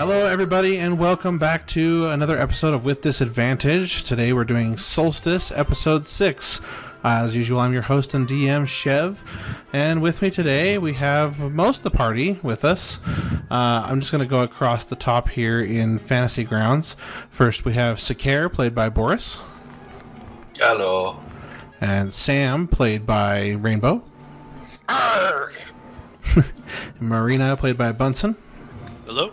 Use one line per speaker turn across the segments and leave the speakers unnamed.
Hello, everybody, and welcome back to another episode of With Disadvantage. Today we're doing Solstice, Episode 6. As usual, I'm your host and DM, Chev, and with me today we have most of the party with us. I'm just going to go across the top here in Fantasy Grounds. First, we have Sakare, played by Boris.
Hello.
And Sam, played by Rainbow. Marina, played by Bunsen.
Hello.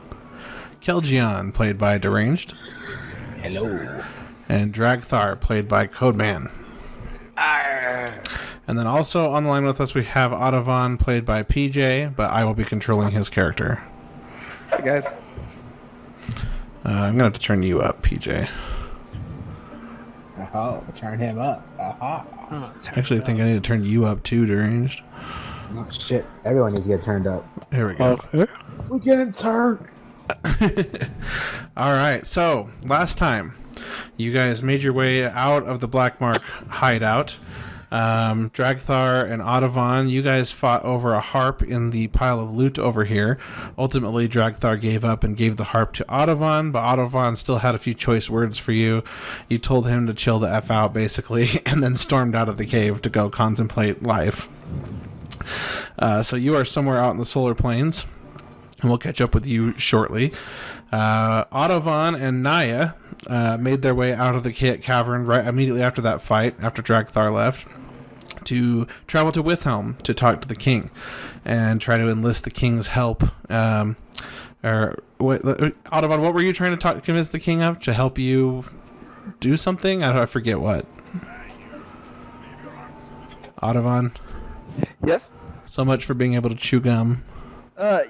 Kelgion, played by Deranged.
Hello.
And Dragthar, played by Codeman. And then also on the line with us we have Ottovan, played by PJ, but I will be controlling his character.
Hey guys.
I'm going to have to turn you up, PJ.
Oh, turn him up.
Actually, I think I need to turn you up too, Deranged.
Oh, shit. Everyone needs to get turned up.
Here we go.
We're getting turned.
Alright, so last time you guys made your way out of the Black Mark hideout. Dragthar and Ottovan, you guys fought over a harp in the pile of loot over here. Ultimately, Dragthar gave up and gave the harp to Ottovan, but Ottovan still had a few choice words for you. You told him to chill the F out, basically, and then stormed out of the cave to go contemplate life. So you are somewhere out in the solar plains, and we'll catch up with you shortly. Ottovan and Naya made their way out of the cavern right immediately after that fight, after Dragthar left, to travel to Withelm to talk to the king and try to enlist the king's help. Ottovan, what were you trying to convince the king of? To help you do something? I forget what. Ottovan?
Yes?
So much for being able to chew gum.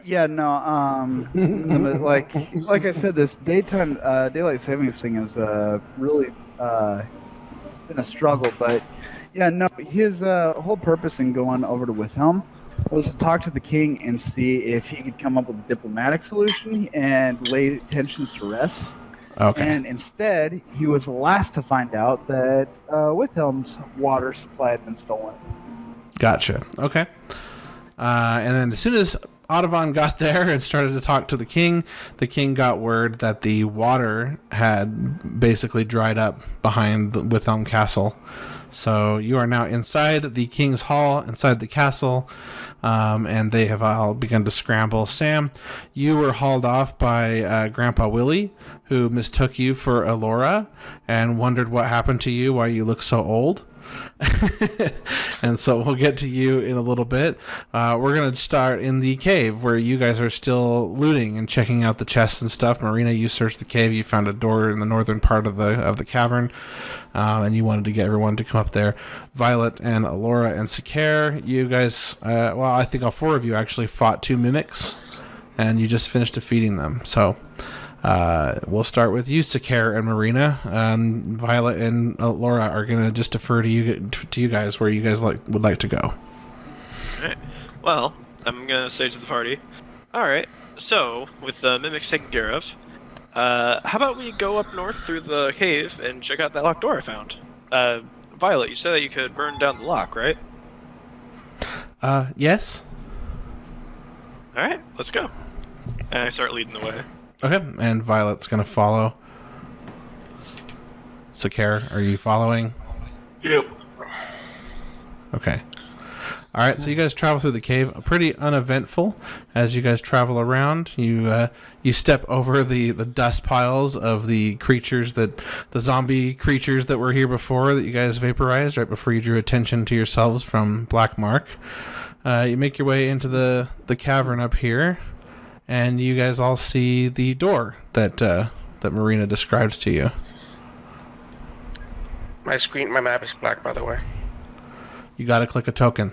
Yeah, no, like I said, this daylight savings thing is really been a struggle, but yeah, no, his whole purpose in going over to Withelm was to talk to the king and see if he could come up with a diplomatic solution and lay tensions to rest.
Okay.
And instead, he was the last to find out that Withelm's water supply had been stolen.
Gotcha. Okay. And then as soon as Ottovan got there and started to talk to the king got word that the water had basically dried up behind the Withelm Castle. So you are now inside the king's hall, inside the castle, and they have all begun to scramble. Sam, you were hauled off by Grandpa Willie, who mistook you for Elora and wondered what happened to you, why you look so old. And so we'll get to you in a little bit. We're going to start in the cave where you guys are still looting and checking out the chests and stuff. Marina, you searched the cave. You found a door in the northern part of the cavern, and you wanted to get everyone to come up there. Violet and Alora and Sakare, you guys, I think all four of you actually fought two mimics, and you just finished defeating them. So we'll start with you, Sakare and Marina. Violet and Laura are going to just defer to you guys where you guys would like to go.
All right. Well, I'm going to say to the party, all right, so with the mimics taken care of, how about we go up north through the cave and check out that locked door I found? Violet, you said that you could burn down the lock, right?
Yes.
All right, let's go. And I start leading the way.
Okay, and Violet's going to follow. Sakare, are you following?
Yep.
Okay. All right, so you guys travel through the cave. Pretty uneventful as you guys travel around. You step over the dust piles of the zombie creatures that were here before that you guys vaporized right before you drew attention to yourselves from Black Mark. You make your way into the cavern up here. And you guys all see the door that Marina described to you.
My map is black, by the way.
You gotta click a token.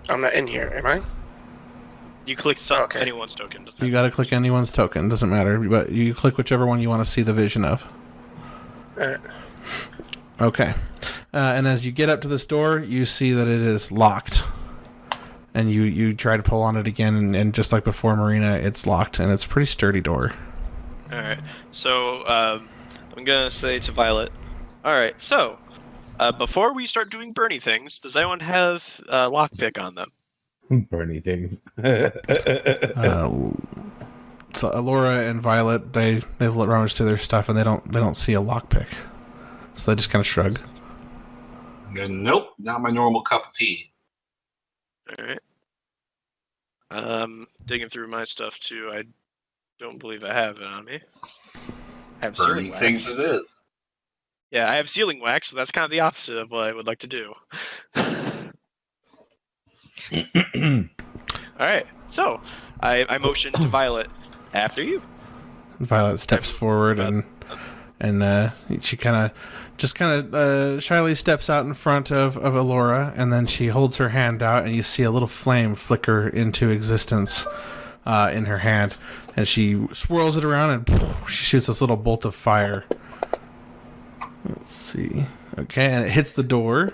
I'm not in here, am I?
You click anyone's token.
You gotta click anyone's token, doesn't matter, but you click whichever one you want to see the vision of.
Alright.
Okay. And as you get up to this door, you see that it is locked. And you try to pull on it again, and just like before, Marina, it's locked, and it's a pretty sturdy door.
Alright, so I'm going to say to Violet, alright, so before we start doing Bernie things, does anyone have lockpick on them?
Bernie things.
So Alora and Violet, they rummage through their stuff and they don't see a lockpick, so they just kind of shrug.
Nope, not my normal cup of tea.
All right. Digging through my stuff too. I don't believe I have it on me. I have sealing
Burning
wax.
things it is.
Yeah, I have sealing wax, but that's kind of the opposite of what I would like to do. All right, so I motion to Violet after you.
Violet steps forward and she kind of shyly steps out in front of Alora, and then she holds her hand out, and you see a little flame flicker into existence in her hand, and she swirls it around and she shoots this little bolt of fire. Let's see. Okay, and it hits the door.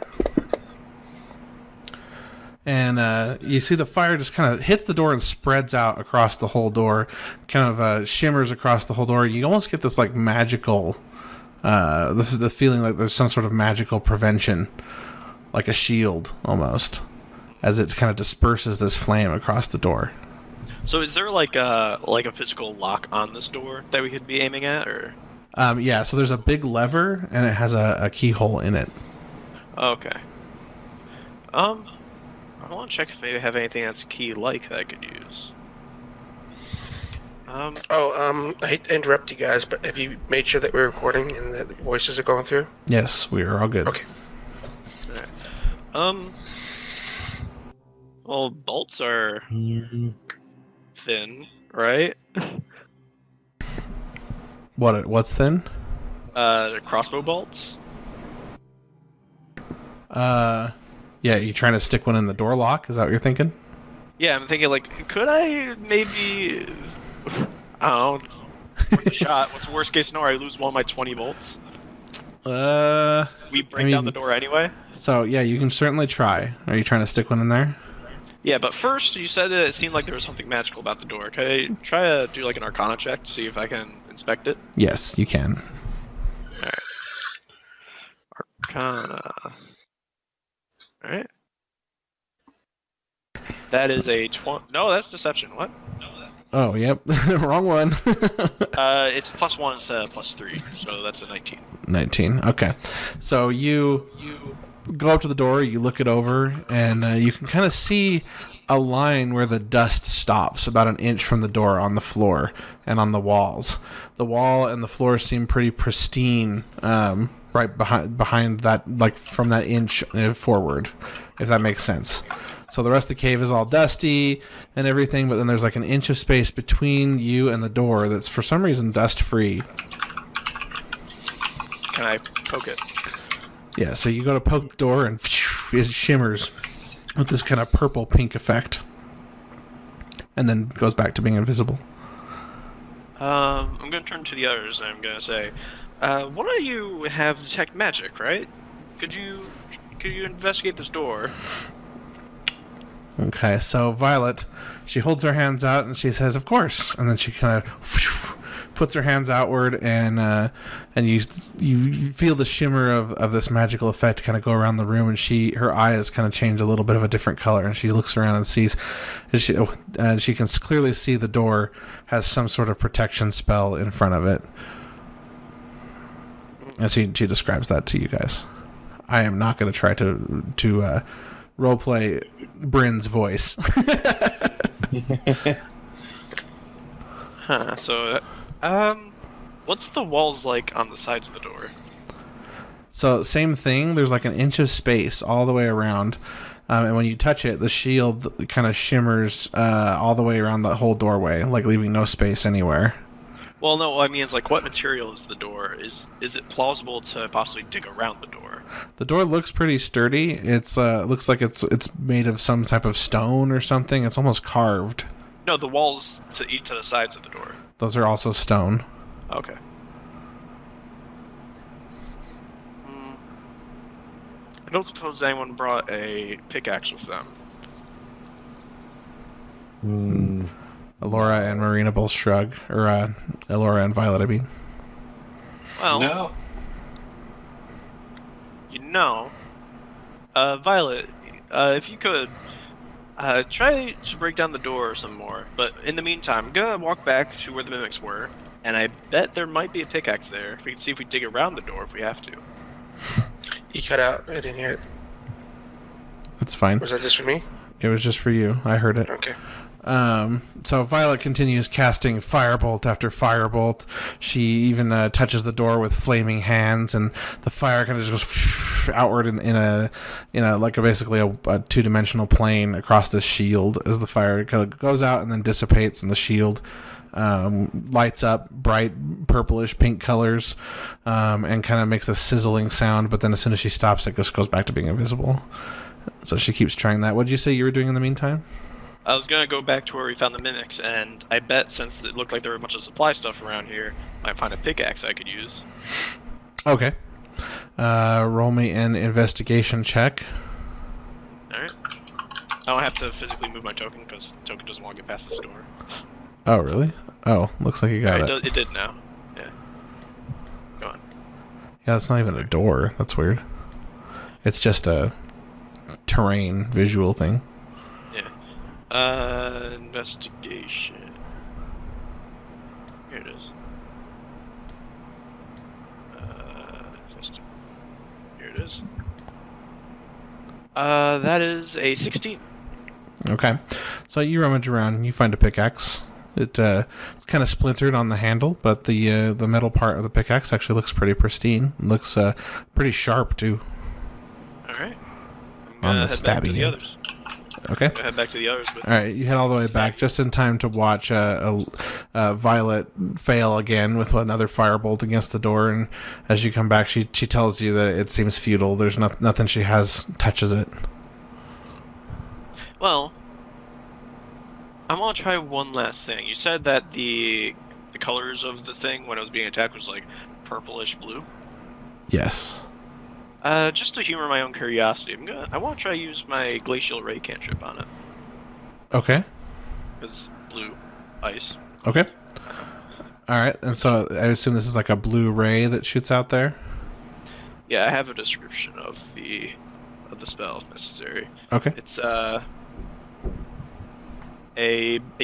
And you see the fire just kind of hits the door and spreads out across the whole door, kind of shimmers across the whole door. You almost get this like magical, this is the feeling like there's some sort of magical prevention, like a shield almost, as it kind of disperses this flame across the door.
So is there like a physical lock on this door that we could be aiming at, or?
Yeah, so there's a big lever and it has a keyhole in it.
Okay. I want to check if maybe I have anything that's key-like that I could use.
I hate to interrupt you guys, but have you made sure that we're recording and that the voices are going through?
Yes, we are all good.
Okay.
Alright. Well, bolts are thin, right?
What's thin?
Crossbow bolts.
Yeah, you trying to stick one in the door lock? Is that what you're thinking?
Yeah, I'm thinking like, could I maybe? I don't know. Worth a shot. What's the worst case scenario? I lose one of my 20 bolts. We break down the door anyway.
So yeah, you can certainly try. Are you trying to stick one in there?
Yeah, but first you said that it seemed like there was something magical about the door. Can I try to do like an Arcana check to see if I can inspect it?
Yes, you can.
Alright. Arcana. Alright. That is a 20. No, that's deception. What?
Oh, yep. Wrong one.
It's +1 instead of +3, so that's a 19.
19. Okay. So you go up to the door, you look it over, and you can kind of see a line where the dust stops about an inch from the door on the floor and on the walls. The wall and the floor seem pretty pristine, right behind that, like from that inch forward, if that makes sense. So the rest of the cave is all dusty and everything, but then there's like an inch of space between you and the door that's for some reason dust-free.
Can I poke it?
Yeah, so you go to poke the door and it shimmers with this kind of purple-pink effect. And then goes back to being invisible.
I'm going to turn to the others and I'm going to say, one of you have detect magic, right? Could you investigate this door?
Okay, so Violet, she holds her hands out and she says, "Of course." And then she kind of puts her hands outward, and you feel the shimmer of this magical effect kind of go around the room, and her eyes kind of change a little bit of a different color, and she looks around and sees, and she can clearly see the door has some sort of protection spell in front of it. And she describes that to you guys. I am not going to try to roleplay Bryn's voice.
So, what's the walls like on the sides of the door?
So, same thing. There's like an inch of space all the way around. And when you touch it, the shield kind of shimmers all the way around the whole doorway, like leaving no space anywhere.
Well, no, I mean, it's like, what material is the door? Is it plausible to possibly dig around the door?
The door looks pretty sturdy. It's looks like it's made of some type of stone or something. It's almost carved.
No, the walls to the sides of the door.
Those are also stone.
Okay. I don't suppose anyone brought a pickaxe with them.
Alora and Marina both shrug. Or Alora and Violet, I mean.
Well,
No.
you know, Violet, if you could, Try to break down the door some more, but in the meantime, I'm gonna walk back to where the mimics were, and I bet there might be a pickaxe there. We can see if we dig around the door if we have to.
He cut out. I didn't hear it.
That's fine.
Was that just for me?
It was just for you. I heard it.
Okay.
So Violet continues casting firebolt after firebolt. She even touches the door with flaming hands, and the fire kind of just goes outward in a basically a two-dimensional plane across this shield as the fire kind of goes out and then dissipates, and the shield lights up bright purplish pink colors, and kind of makes a sizzling sound. But then as soon as she stops, it just goes back to being invisible. So she keeps trying that. What did you say you were doing in the meantime?
I was gonna go back to where we found the mimics, and I bet since it looked like there were a bunch of supply stuff around here, I might find a pickaxe I could use.
Okay. Roll me an investigation check.
Alright. I don't have to physically move my token, because token doesn't want to get past this door.
Oh, really? Oh, looks like you got it.
It did now. Yeah. Go on.
Yeah, it's not even a door. That's weird. It's just a terrain visual thing.
Investigation. Here it is. Here it is. That is a 16.
Okay. So you rummage around and you find a pickaxe. It's kind of splintered on the handle, but the metal part of the pickaxe actually looks pretty pristine. It looks pretty sharp too.
Alright.
On the
head back to
stabby
the
end.
others.
Okay.
Head back to the others with.
All right, you head all the way back just in time to watch Violet fail again with another firebolt against the door. And as you come back, she tells you that it seems futile. There's nothing she has touches it.
Well, I want to try one last thing. You said that the colors of the thing when it was being attacked was like purplish blue.
Yes.
Just to humor my own curiosity, I want to try to use my glacial ray cantrip on it.
Okay.
Because blue ice.
Okay. All right, and so I assume this is like a blue ray that shoots out there.
Yeah, I have a description of the spell if necessary.
Okay.
It's a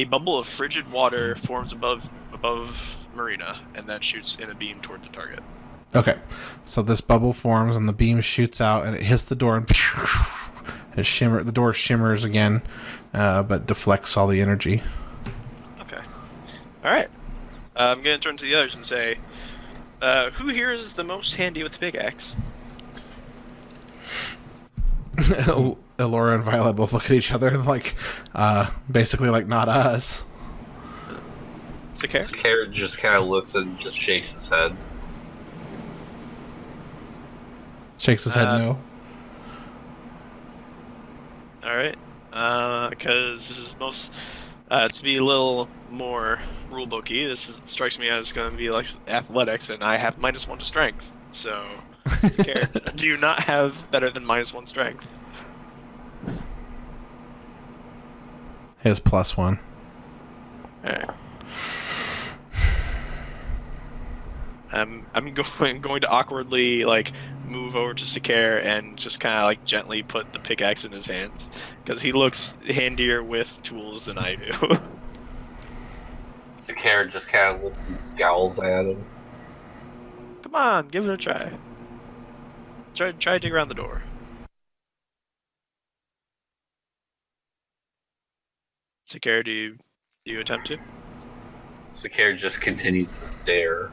bubble of frigid water forms above Marina and then shoots in a beam toward the target.
Okay, so this bubble forms and the beam shoots out and it hits the door and the door shimmers again, but deflects all the energy.
Okay. All right. I'm gonna turn to the others and say, who here is the most handy with the pickaxe?
Elora and Violet both look at each other and basically like not us.
Sakara
just kind of looks and just shakes his head.
Shakes his head no.
Alright. Because this is most... to be a little more rulebooky, strikes me as going to be like athletics, and I have -1 to strength. So, Sakara, do you not have better than -1 strength?
His +1.
Alright. I'm going to awkwardly move over to Sakara and just kind of gently put the pickaxe in his hands because he looks handier with tools than I do.
Sakara just kind of looks and scowls at him.
Come on, give it a try. Try to dig around the door. Sakara, do you attempt to?
Sakara just continues to stare.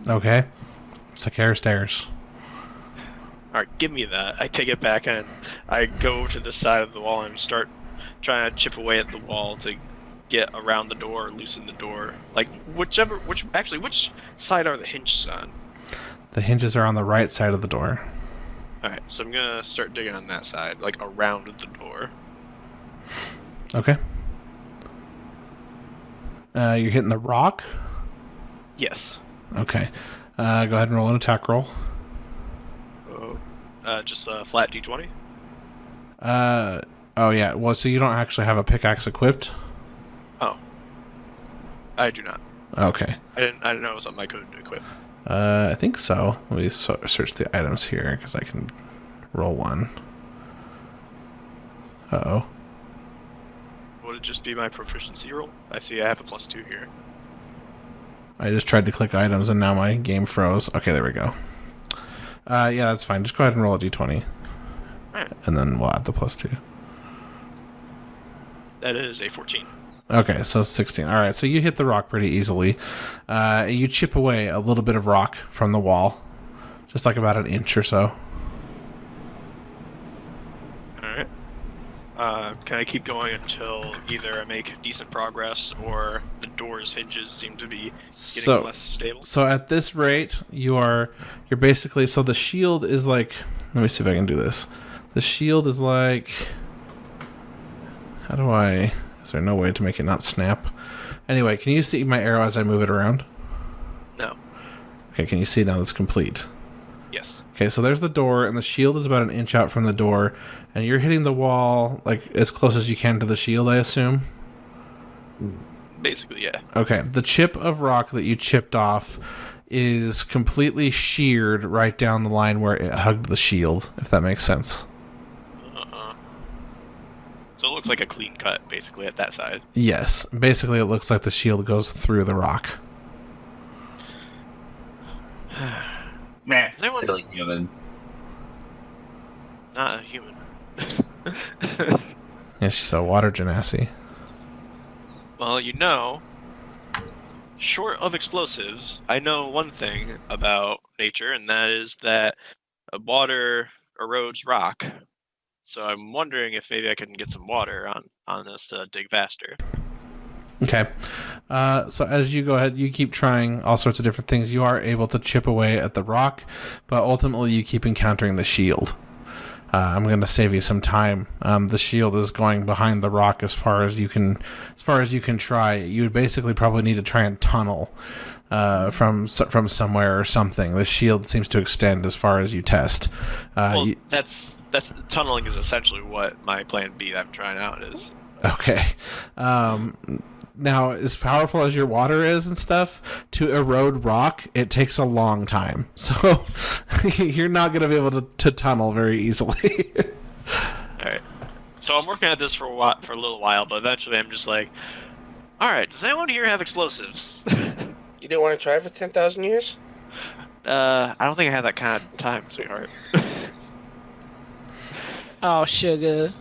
Okay. Sakara stares.
Alright, give me that. I take it back and I go to the side of the wall and start trying to chip away at the wall to get around the door, loosen the door. Which side are the hinges on?
The hinges are on the right side of the door.
Alright, so I'm gonna start digging on that side, around the door.
Okay. You're hitting the rock?
Yes.
Okay. Go ahead and roll an attack roll.
Oh. Just a flat d20?
Oh yeah. Well, so you don't actually have a pickaxe equipped?
Oh. I do not.
Okay.
I didn't know it was something I could equip.
I think so. Let me search the items here, because I can Roll 1. Uh-oh.
Would it just be my proficiency roll? I see I have a +2 here.
I just tried to click items and now my game froze. Okay, there we go. Yeah, that's fine. Just go ahead and roll a d20.
Alright.
And then we'll add the +2.
That is a 14.
Okay, so 16. All right, so you hit the rock pretty easily. You chip away a little bit of rock from the wall, just like about an inch or so.
Alright. Can I keep going until either I make decent progress or the door's hinges seem to be getting less stable?
So at this rate, you're basically, so the shield is like, let me see if I can do this. The shield is like, is there no way to make it not snap? Anyway, can you see my arrow as I move it around?
No.
Okay, can you see now that's complete?
Yes.
Okay, so there's the door, and the shield is about an inch out from the door, and you're hitting the wall like as close as you can to the shield, I assume?
Basically, yeah.
Okay, the chip of rock that you chipped off is completely sheared right down the line where it hugged the shield, if that makes sense.
So it looks like a clean cut, basically, at that side.
Yes, basically it looks like the shield goes through the rock.
Meh,
anyone-
silly human.
Not a human.
Yeah, she's a water genasi.
Well, short of explosives, I know one thing about nature, and that is that water erodes rock. So I'm wondering if maybe I can get some water on this to dig faster.
Okay. So as you go ahead, you keep trying all sorts of different things. You are able to chip away at the rock, but ultimately you keep encountering the shield. I'm going to save you some time. The shield is going behind the rock as far as you can try. You would basically probably need to try and tunnel from somewhere or something. The shield seems to extend as far as you test.
That's tunneling is essentially what my plan B that I'm trying out is.
Okay. Now, as powerful as your water is and stuff, to erode rock, it takes a long time. So you're not going to be able to tunnel very easily.
All right. So I'm working at this for a little while, but eventually I'm just like, all right, does anyone here have explosives?
You didn't want to try for 10,000 years?
I don't think I have that kind of time, sweetheart.
Oh, sugar.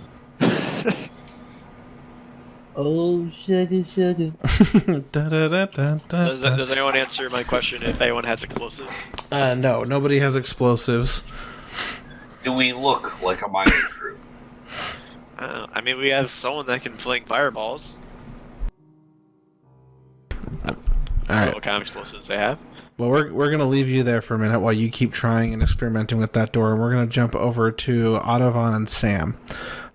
Oh, sugar, sugar.
Does anyone answer my question if anyone has explosives?
No, nobody has explosives.
Do we look like a mining crew?
I mean, we have someone that can fling fireballs.
All right.
What kind of explosives they have?
Well, we're going to leave you there for a minute while you keep trying and experimenting with that door, and we're going to jump over to Audavon and Sam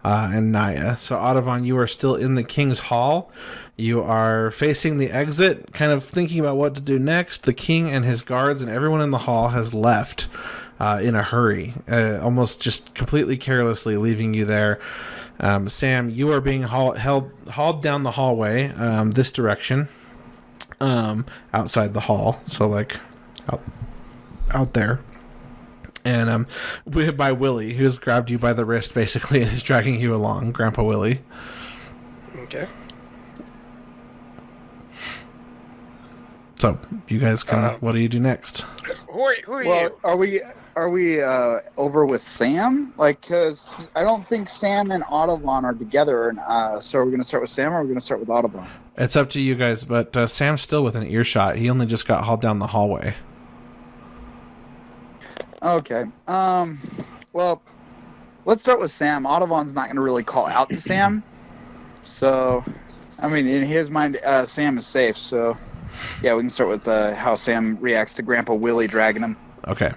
and Naya. So, Audavon, you are still in the King's Hall. You are facing the exit, kind of thinking about what to do next. The King and his guards and everyone in the hall has left in a hurry, almost just completely carelessly leaving you there. Sam, you are being hauled down the hallway this direction. Outside the hall, so like out there, and by Willie, who's grabbed you by the wrist basically and is dragging you along, Grandpa Willie.
Okay.
So you guys can. What do you do next?
Who are you?
Are we over with Sam? Like, because I don't think Sam and Audubon are together. So we're going to start with Sam, or we're going to start with Audubon?
It's up to you guys, but Sam's still within earshot. He only just got hauled down the hallway.
Okay. Well, let's start with Sam. Audubon's not going to really call out to Sam. So, I mean, in his mind, Sam is safe. So, yeah, we can start with how Sam reacts to Grandpa Willie dragging him.
Okay.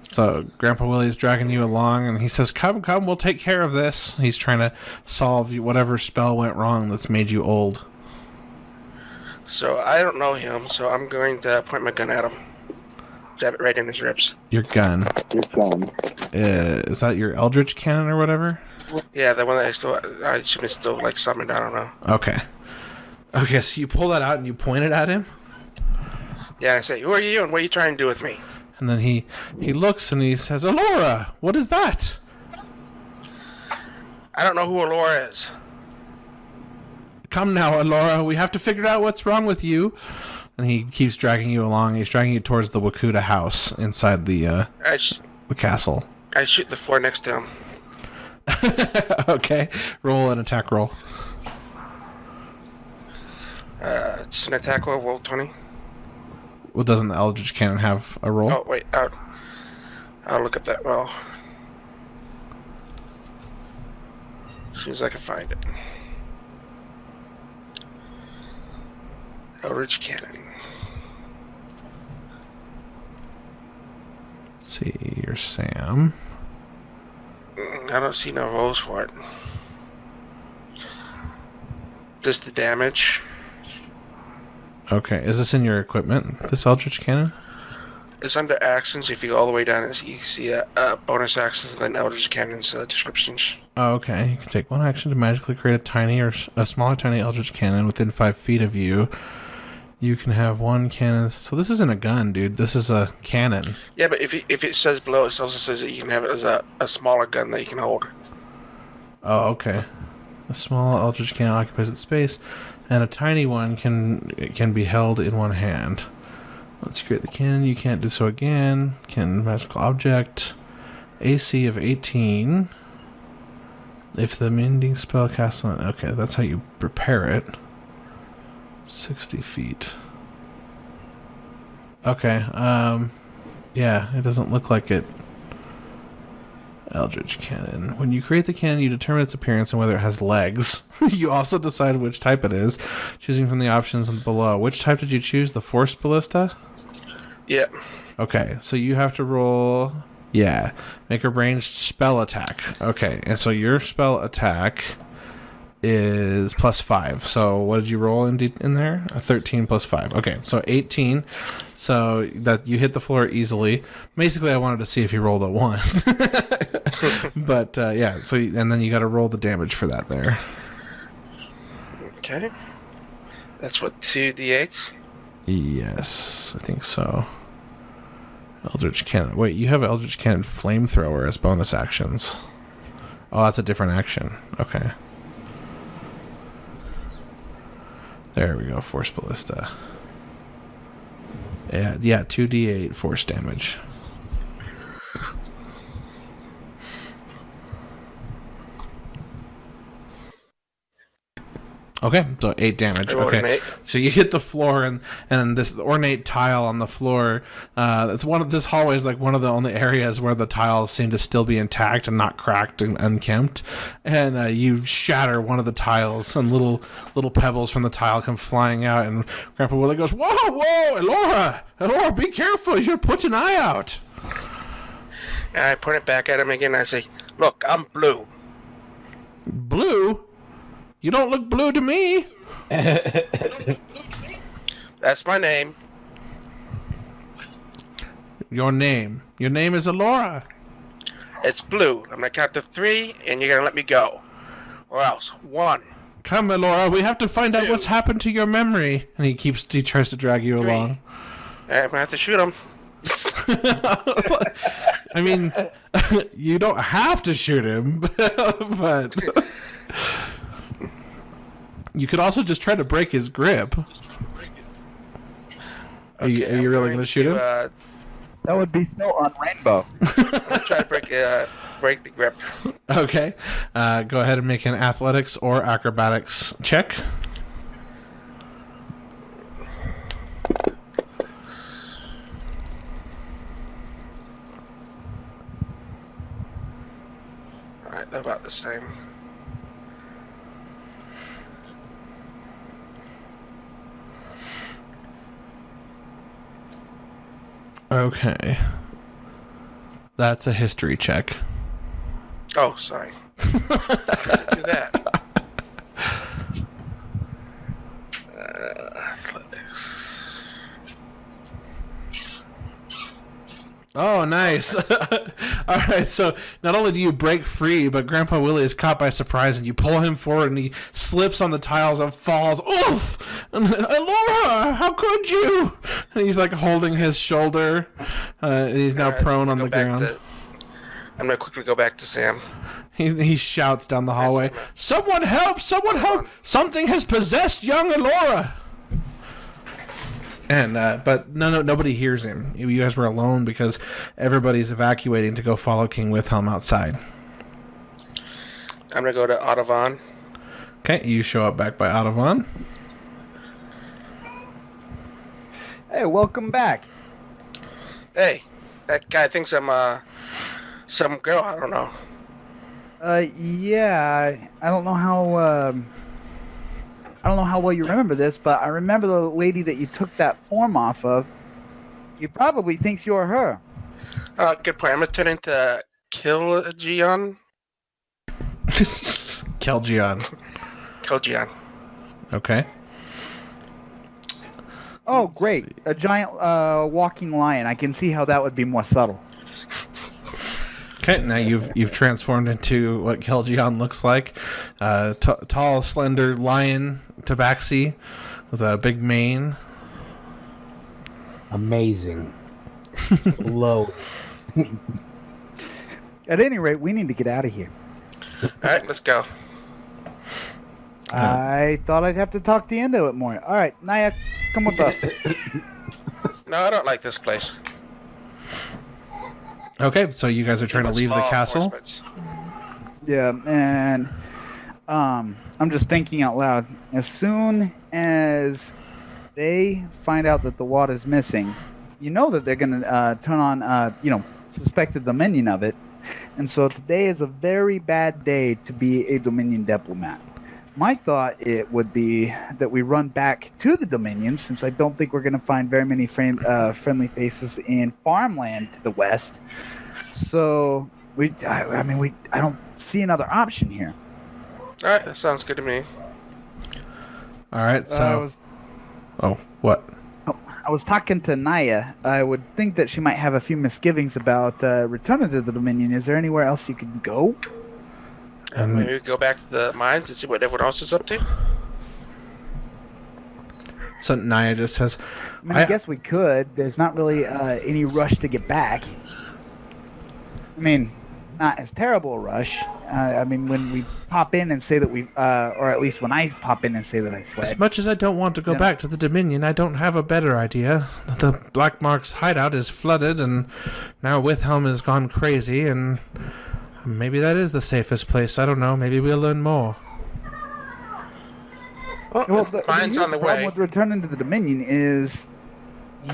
So Grandpa Willie's dragging you along, and he says, come, we'll take care of this. He's trying to solve whatever spell went wrong that's made you old.
So I don't know him, so I'm going to point my gun at him. Jab it right in his ribs.
Your gun. Is that your Eldritch cannon or whatever?
Yeah, the one that I should be still like summoned, I don't know.
Okay, so you pull that out and you point it at him?
Yeah, I say, who are you and what are you trying to do with me?
And then he looks and he says, Alora, what is that?
I don't know who Alora is.
Come now, Alora, we have to figure out what's wrong with you. And he keeps dragging you along. He's dragging you towards the Wakuta house inside the castle.
I shoot the floor next to him.
Okay, roll an attack roll.
It's an attack roll 20.
Well, doesn't the Eldritch Cannon have a roll?
Oh, wait. I'll look up that roll. As soon as I can find it. Eldritch Cannon.
Let's see, you're Sam.
I don't see no rolls for it. Just the damage.
Okay, is this in your equipment, this Eldritch Cannon?
It's under actions. If you go all the way down, you can see bonus actions and then Eldritch Cannon's descriptions.
Oh, okay. You can take one action to magically create a smaller tiny Eldritch Cannon within 5 feet of you. You can have one cannon. So this isn't a gun, dude. This is a cannon.
Yeah, but if it says below, it also says that you can have it as a smaller gun that you can hold.
Oh, okay. A small Eldritch Cannon occupies its space, and a tiny one can be held in one hand. Let's create the cannon. You can't do so again. Can magical object. AC of 18. If the mending spell casts on... Okay, that's how you prepare it. 60 feet. Okay, yeah, it doesn't look like it. Eldritch Cannon. When you create the cannon, you determine its appearance and whether it has legs. You also decide which type it is, choosing from the options below. Which type did you choose? The Force Ballista?
Yeah.
Okay, so you have to roll... Yeah, make a ranged spell attack. Okay, and so your spell attack is +5. So what did you roll in there? A 13 + 5. Okay, so 18. So that you hit the floor easily. Basically, I wanted to see if you rolled a 1. But yeah, so and then you got to roll the damage for that there.
Okay. That's what, 2d8s?
Yes, I think so. Eldritch Cannon. Wait, you have Eldritch Cannon Flamethrower as bonus actions. Oh, that's a different action. Okay. There we go, Force Ballista. Yeah, 2d8 force damage. Okay, so 8 damage.
I rolled an
Okay,
8.
so you hit the floor, and this ornate tile on the floor. This hallway is like one of the only areas where the tiles seem to still be intact and not cracked and unkempt. And you shatter one of the tiles, and little pebbles from the tile come flying out. And Grandpa Willie goes, "Whoa, Elora, be careful! You're putting an eye out."
And I point it back at him again. And I say, "Look, I'm blue."
Blue? You don't look blue to me.
That's my name.
Your name is Elora.
It's blue. I'm gonna count to 3, and you're gonna let me go, or else 1.
Come, Elora, we have to find out what's happened to your memory. And he tries to drag you
3.
along.
I'm gonna have to shoot him.
I mean, you don't have to shoot him, but you could also just try to break his grip. Are you really going to shoot him?
That would be still on Rainbow.
I'm gonna try to break the grip.
Okay. Go ahead and make an athletics or acrobatics check.
Alright, they're about the same.
Okay. That's a history check.
Oh, sorry. Do that. Athletics.
Oh, nice. All right, so not only do you break free, but Grandpa Willie is caught by surprise, and you pull him forward, and he slips on the tiles and falls. Oof! And, Elora, how could you? He's like holding his shoulder. He's now prone on the ground.
I'm gonna quickly go back to Sam.
He shouts down the hallway, "Someone help! Someone help! Something has possessed young Elora!" And but nobody hears him. You guys were alone because everybody's evacuating to go follow King Withelm outside.
I'm gonna go to Audubon.
Okay, you show up back by Audubon.
Hey, welcome back.
Hey, that guy thinks I'm some girl. I don't know.
Yeah, I don't know how. I don't know how well you remember this, but I remember the lady that you took that form off of. He probably thinks you're her.
Good point. I'm gonna turn into Kilgeon.
Kelgion.
Kilgeon.
Okay.
Oh, great! A giant walking lion. I can see how that would be more subtle.
Okay, now you've transformed into what Kelgion looks like. Tall, slender lion tabaxi with a big mane.
Amazing. Low.
At any rate, we need to get out of here.
All right, let's go.
I thought I'd have to talk to you into it more. All right, Naya, come with us.
No, I don't like this place.
Okay, so you guys are trying to leave the castle?
Yeah, and I'm just thinking out loud. As soon as they find out that the water's missing, you know that they're going to turn on, suspect the Dominion of it. And so today is a very bad day to be a Dominion diplomat. My thought it would be that we run back to the Dominion, since I don't think we're going to find very many friendly faces in farmland to the west. So I don't see another option here.
All right, that sounds good to me.
All right, so what?
I was talking to Naya. I would think that she might have a few misgivings about returning to the Dominion. Is there anywhere else you could go?
Maybe we go back to the mines and see what everyone else is up to.
So Naya just says,
I guess we could. There's not really any rush to get back. I mean, not as terrible a rush. When we pop in and say that we, or at least when I pop in and say that I fled.
As much as I don't want to go back to the Dominion, I don't have a better idea. The Black Mark's hideout is flooded, and now Withelm has gone crazy, and maybe that is the safest place. I don't know. Maybe we'll learn more.
Well, mine's on the way.
The problem with returning to the Dominion is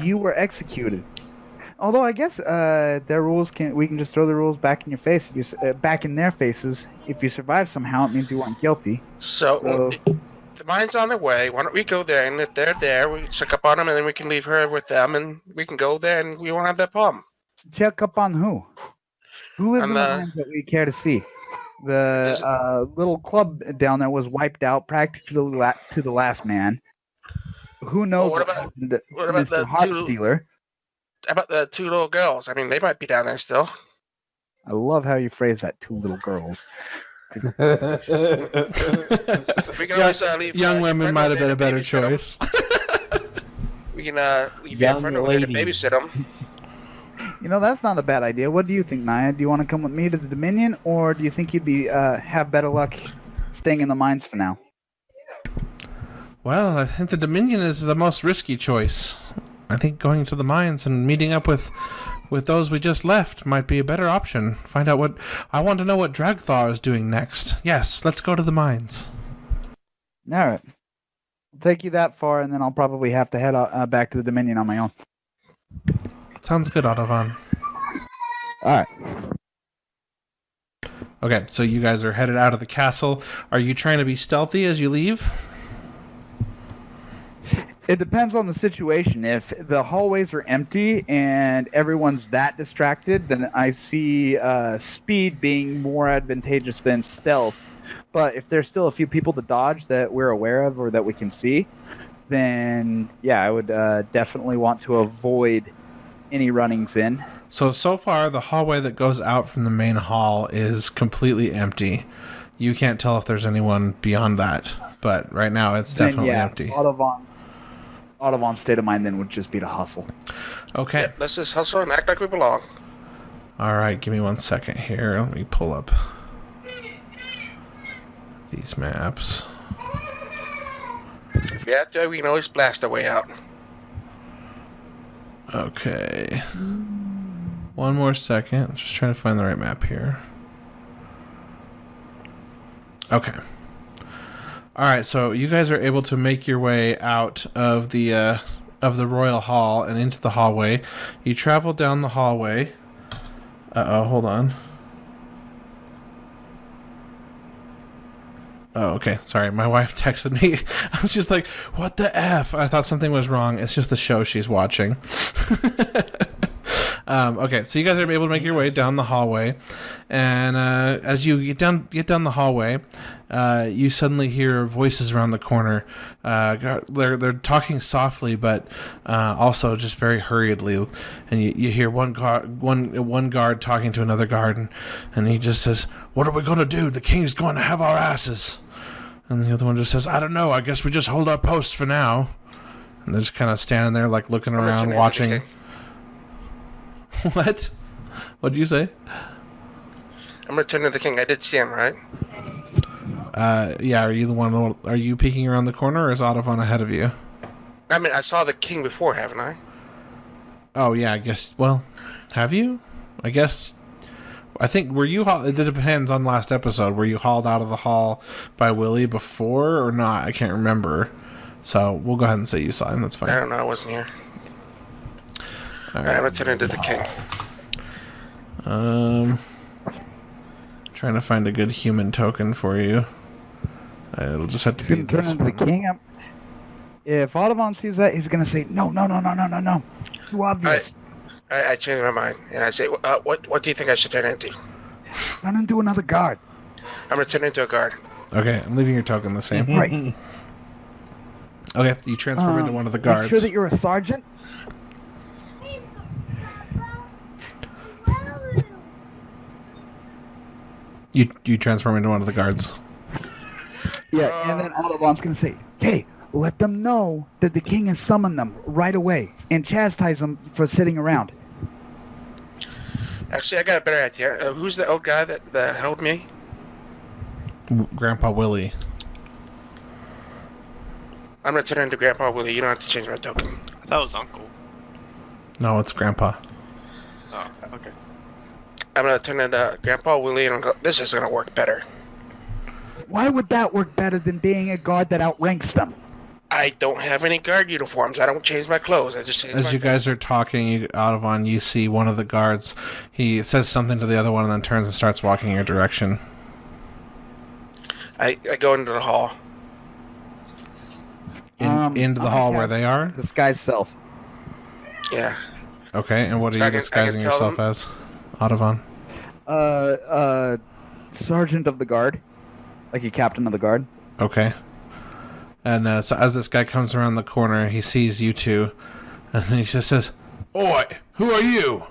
you were executed. Although I guess their rules we can just throw the rules back in your face, back in their faces. If you survive somehow, it means you weren't guilty.
So the mine's on the way. Why don't we go there? And if they're there, we check up on them, and then we can leave her with them, and we can go there, and we won't have that problem.
Check up on who? Who lives in the mines that we care to see? The little club down there was wiped out practically to the last man. Who knows
what about
Mr. Heartstealer?
How about the two little girls? I mean, they might be down there still.
I love how you phrase that, two little girls.
We can always leave.
Young women might have been a better choice.
We can leave your friend over there to babysit them.
That's not a bad idea. What do you think, Naya? Do you want to come with me to the Dominion, or do you think you'd be have better luck staying in the mines for now?
Well, I think the Dominion is the most risky choice. I think going to the mines and meeting up with those we just left might be a better option. Find out I want to know what Dragthar is doing next. Yes, let's go to the mines.
All right. I'll take you that far, and then I'll probably have to head back to the Dominion on my own.
Sounds good, Audubon.
All right.
Okay, so you guys are headed out of the castle. Are you trying to be stealthy as you leave?
It depends on the situation. If the hallways are empty and everyone's that distracted, then I see speed being more advantageous than stealth. But if there's still a few people to dodge that we're aware of or that we can see, then yeah, I would definitely want to avoid any runnings in.
So far, the hallway that goes out from the main hall is completely empty. You can't
Audubon's state of mind then would just be to hustle.
Okay.
Yeah, let's just hustle and act like we belong.
All right, give me 1 second here. Let me pull up these maps.
If we have to, we can always blast our way out.
Okay. 1 more second. I'm just trying to find the right map here. Okay. All right, so you guys are able to make your way out of the royal hall and into the hallway. You travel down the hallway. Hold on. Oh, okay. Sorry, my wife texted me. I was just like, "What the f?" I thought something was wrong. It's just the show she's watching. Okay, so you guys are able to make your way down the hallway, and as you get down the hallway, you suddenly hear voices around the corner. They're talking softly, but also just very hurriedly, and you hear one guard talking to another guard, and he just says, "What are we going to do? The king's going to have our asses." And the other one just says, "I don't know. I guess we just hold our post for now." And they're just kind of standing there, like looking around, watching. What? What'd you say?
I'm returning to the king. I did see him, right?
Yeah. Are you the one? Are you peeking around the corner, or is Audubon ahead of you?
I mean, I saw the king before, haven't I?
Oh yeah, I guess. Well, have you? I guess. I think were you? It depends on last episode. Were you hauled out of the hall by Willie before or not? I can't remember. So we'll go ahead and say you saw him. That's fine.
I don't know. I wasn't here.
All
I'm
right.
returning to the king.
Trying to find a good human token for you. It'll just have to be
Turn
this
into the
one.
king. If Audubon sees that, he's gonna say, "No, too obvious.
I changed my mind, and I say, what do you think I should turn into?
Turn into another guard."
I'm returning to a guard.
Okay, I'm leaving your token the same.
Right.
Okay, you transform into one of the
Make
guards.
sure that you're a sergeant.
You transform into one of the guards.
Yeah, and then Audubon's gonna say, "Hey, let them know that the king has summoned them right away, and chastise them for sitting around."
Actually, I got a better idea. Who's the old guy that held me?
Grandpa Willie.
I'm returning to Grandpa Willie. You don't have to change my token.
I thought it was Uncle.
No, it's Grandpa.
Oh, okay.
I'm gonna turn into Grandpa Willie, and this is gonna work better.
Why would that work better than being a guard that outranks them?
I don't have any guard uniforms. I don't change my clothes. I just change
As
my
you guys are talking, Audubon, you see one of the guards. He says something to the other one and then turns and starts walking your direction.
I go into the hall.
Into the hall where they are?
Disguise self.
Yeah.
Okay, and what are
I
you
can
disguising
tell
yourself
them-
as, Audubon?
Sergeant of the guard, like a captain of the guard.
Okay. And so as this guy comes around the corner, he sees you two, and he just says, "Oi, who are you?"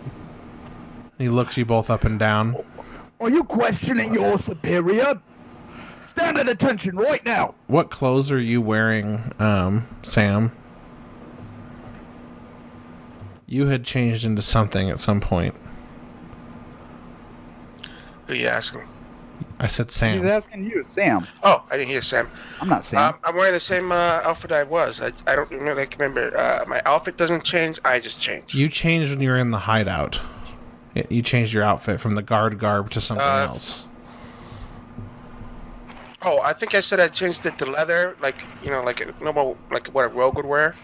And he looks you both up and down.
Are you questioning your superior? Stand at attention right now.
What clothes are you wearing, Sam? You had changed into something at some point.
Who are you asking?
I said Sam.
He's asking you, Sam.
Oh, I didn't hear Sam.
I'm not Sam.
I'm wearing the same outfit I was. I don't really remember. My outfit doesn't change. I just change.
You changed when you were in the hideout. You changed your outfit from the guard garb to something else.
Oh, I think I said I changed it to leather, like like a normal, like what a rogue would wear.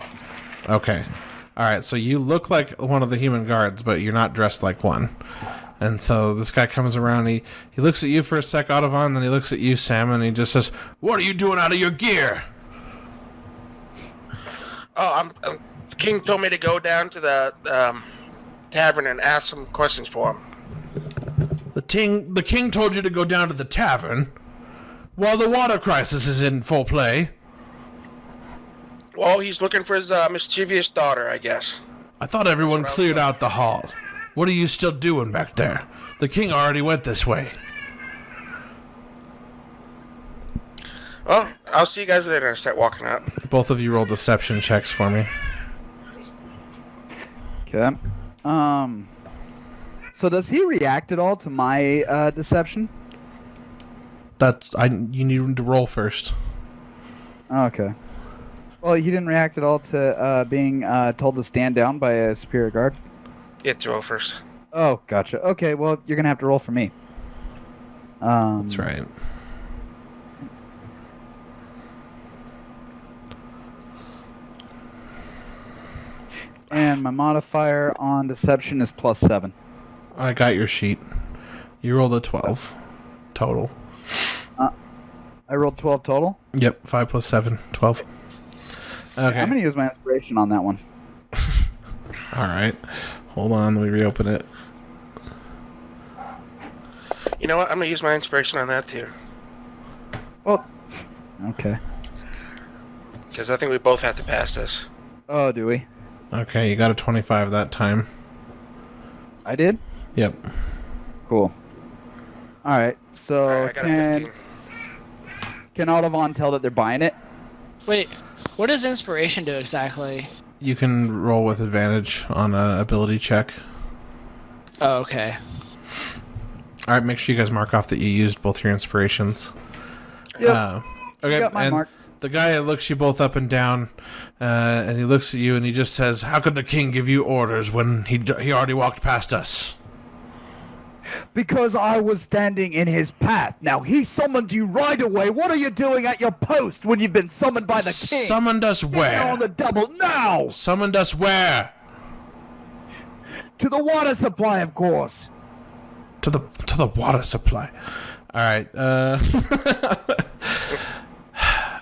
Okay. All right, so you look like one of the human guards, but you're not dressed like one. And so this guy comes around, he looks at you for a sec, Audubon, then he looks at you, Sam, and he just says, "What are you doing out of your gear?"
Oh, the king told me to go down to the tavern and ask some questions for him.
The king told you to go down to the tavern while the water crisis is in full play.
Well, he's looking for his mischievous daughter, I guess.
I thought everyone cleared out the hall. What are you still doing back there? The king already went this way.
Well, I'll see you guys later. I start walking up.
Both of you roll deception checks for me.
Okay. So does he react at all to my deception?
You need to roll first.
Okay. Well, he didn't react at all to being told to stand down by a superior guard.
You have to roll first.
Oh, gotcha. Okay, well, you're gonna have to roll for me.
That's right.
And my modifier on deception is +7.
I got your sheet. You rolled a 12 total.
I rolled 12 total.
Yep, 5 plus 7, 12. Okay.
I'm gonna use my inspiration on that one.
All right. Hold on, let me reopen it.
You know what? I'm gonna use my inspiration on that too.
Well, okay.
Because I think we both have to pass this.
Oh, do we?
Okay, you got a 25 that time.
I did?
Yep.
Cool. Alright, so
Alright, I got a 15.
Can Audubon tell that they're buying it?
Wait, what does inspiration do exactly?
You can roll with advantage on an ability check.
Oh, okay.
All right, make sure you guys mark off that you used both your inspirations.
Yep.
Okay,
Got my
and
mark.
the guy looks you both up and down, and he looks at you and he just says, "How could the king give you orders when he already walked past us?"
Because I was standing in his path. Now, he summoned you right away. What are you doing at your post when you've been summoned by the king?
Summoned us
Get
where?
on the double now!
Summoned us where?
To the water supply, of course.
To the water supply. All right.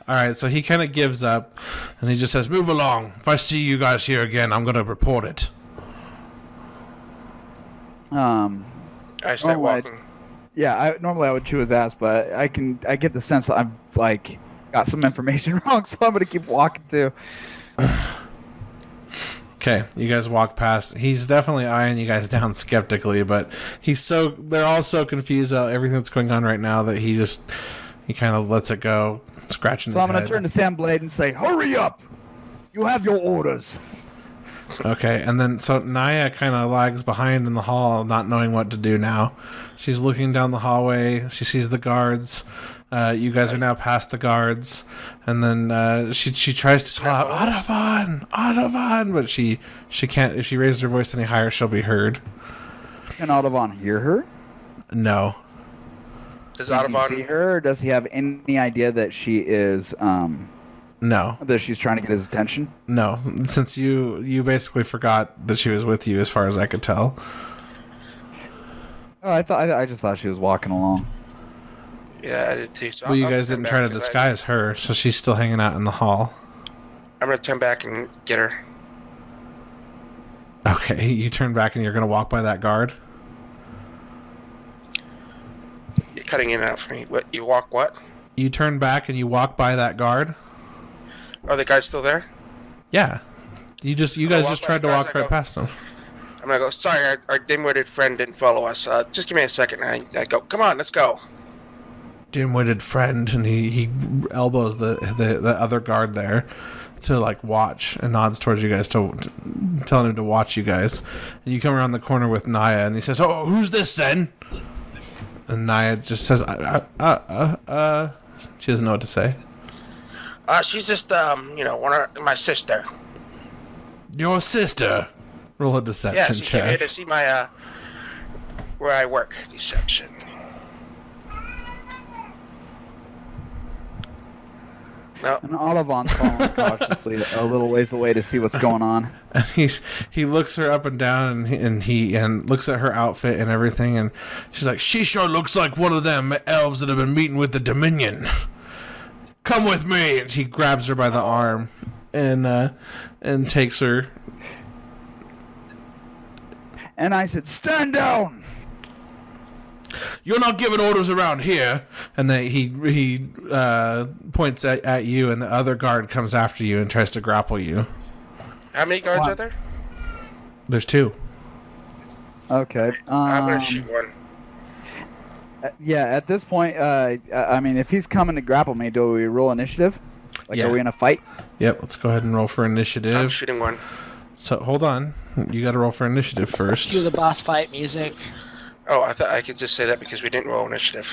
All right. So he kind of gives up, and he just says, "Move along. If I see you guys here again, I'm gonna report it."
I start walking.
Normally I would chew his ass, but I get the sense that I'm like got some information wrong, so I'm gonna keep walking too.
Okay, you guys walk past. He's definitely eyeing you guys down skeptically, but they're all so confused about everything that's going on right now that he kind of lets it go, scratching his head.
So I'm gonna turn to Sam Blade and say, "Hurry up! You have your orders."
Okay, and then so Naya kind of lags behind in the hall, not knowing what to do now. She's looking down the hallway. She sees the guards. You guys are now past the guards, and then she tries to call out Audubon, but she can't. If she raises her voice any higher, she'll be heard.
Can Audubon hear her?
No.
Does
Can he
Audubon
see her? Or does he have any idea that she is
No.
that she's trying to get his attention?
No. Since you basically forgot that she was with you, as far as I could tell.
Oh, I just thought she was walking along.
Yeah, I did too. So
Well, you
I'll
guys
turn
didn't
back
try to
'cause
disguise her, so she's still hanging out in the hall.
I'm gonna turn back and get her.
Okay, you turn back and you're gonna walk by that guard.
You're cutting in and out for me. What? You walk what?
You turn back and you walk by that guard.
Are the guys still there?
Yeah. You guys
walk
just
by
tried
the
to
guards,
walk
I
right
go-
past him.
I'm gonna go. Sorry, our dim-witted friend didn't follow us. Just give me a second. I go. Come on, let's go.
Dim-witted friend, and he elbows the other guard there to like watch and nods towards you guys to telling him to watch you guys. And you come around the corner with Naya, and he says, "Oh, who's this then?" And Naya just says, She doesn't know what to say.
She's just one of my sister.
Your sister. Roll a
Yeah,
deception
she came here
check.
to see my where I work. Deception. No.
And Audubon's following cautiously a little ways away to see what's going on.
And he looks her up and down, and he looks at her outfit and everything, and she's like, "She sure looks like one of them elves that have been meeting with the Dominion. Come with me!" And she grabs her by the arm, and takes her.
And I said, "Stand down!"
"You're not giving orders around here." And then he points at you, and the other guard comes after you and tries to grapple you.
How many guards
What?
are there?
There's two.
Okay.
I'm gonna shoot one.
Yeah, at this point, I mean, if he's coming to grapple me, do we roll initiative? Like,
Yeah.
are we in a fight?
Yep, let's go ahead and roll for
I'm
initiative.
shooting one.
So hold on. You got to roll for initiative first.
Cue the boss fight music.
Oh, I thought I could just say that because we didn't roll initiative.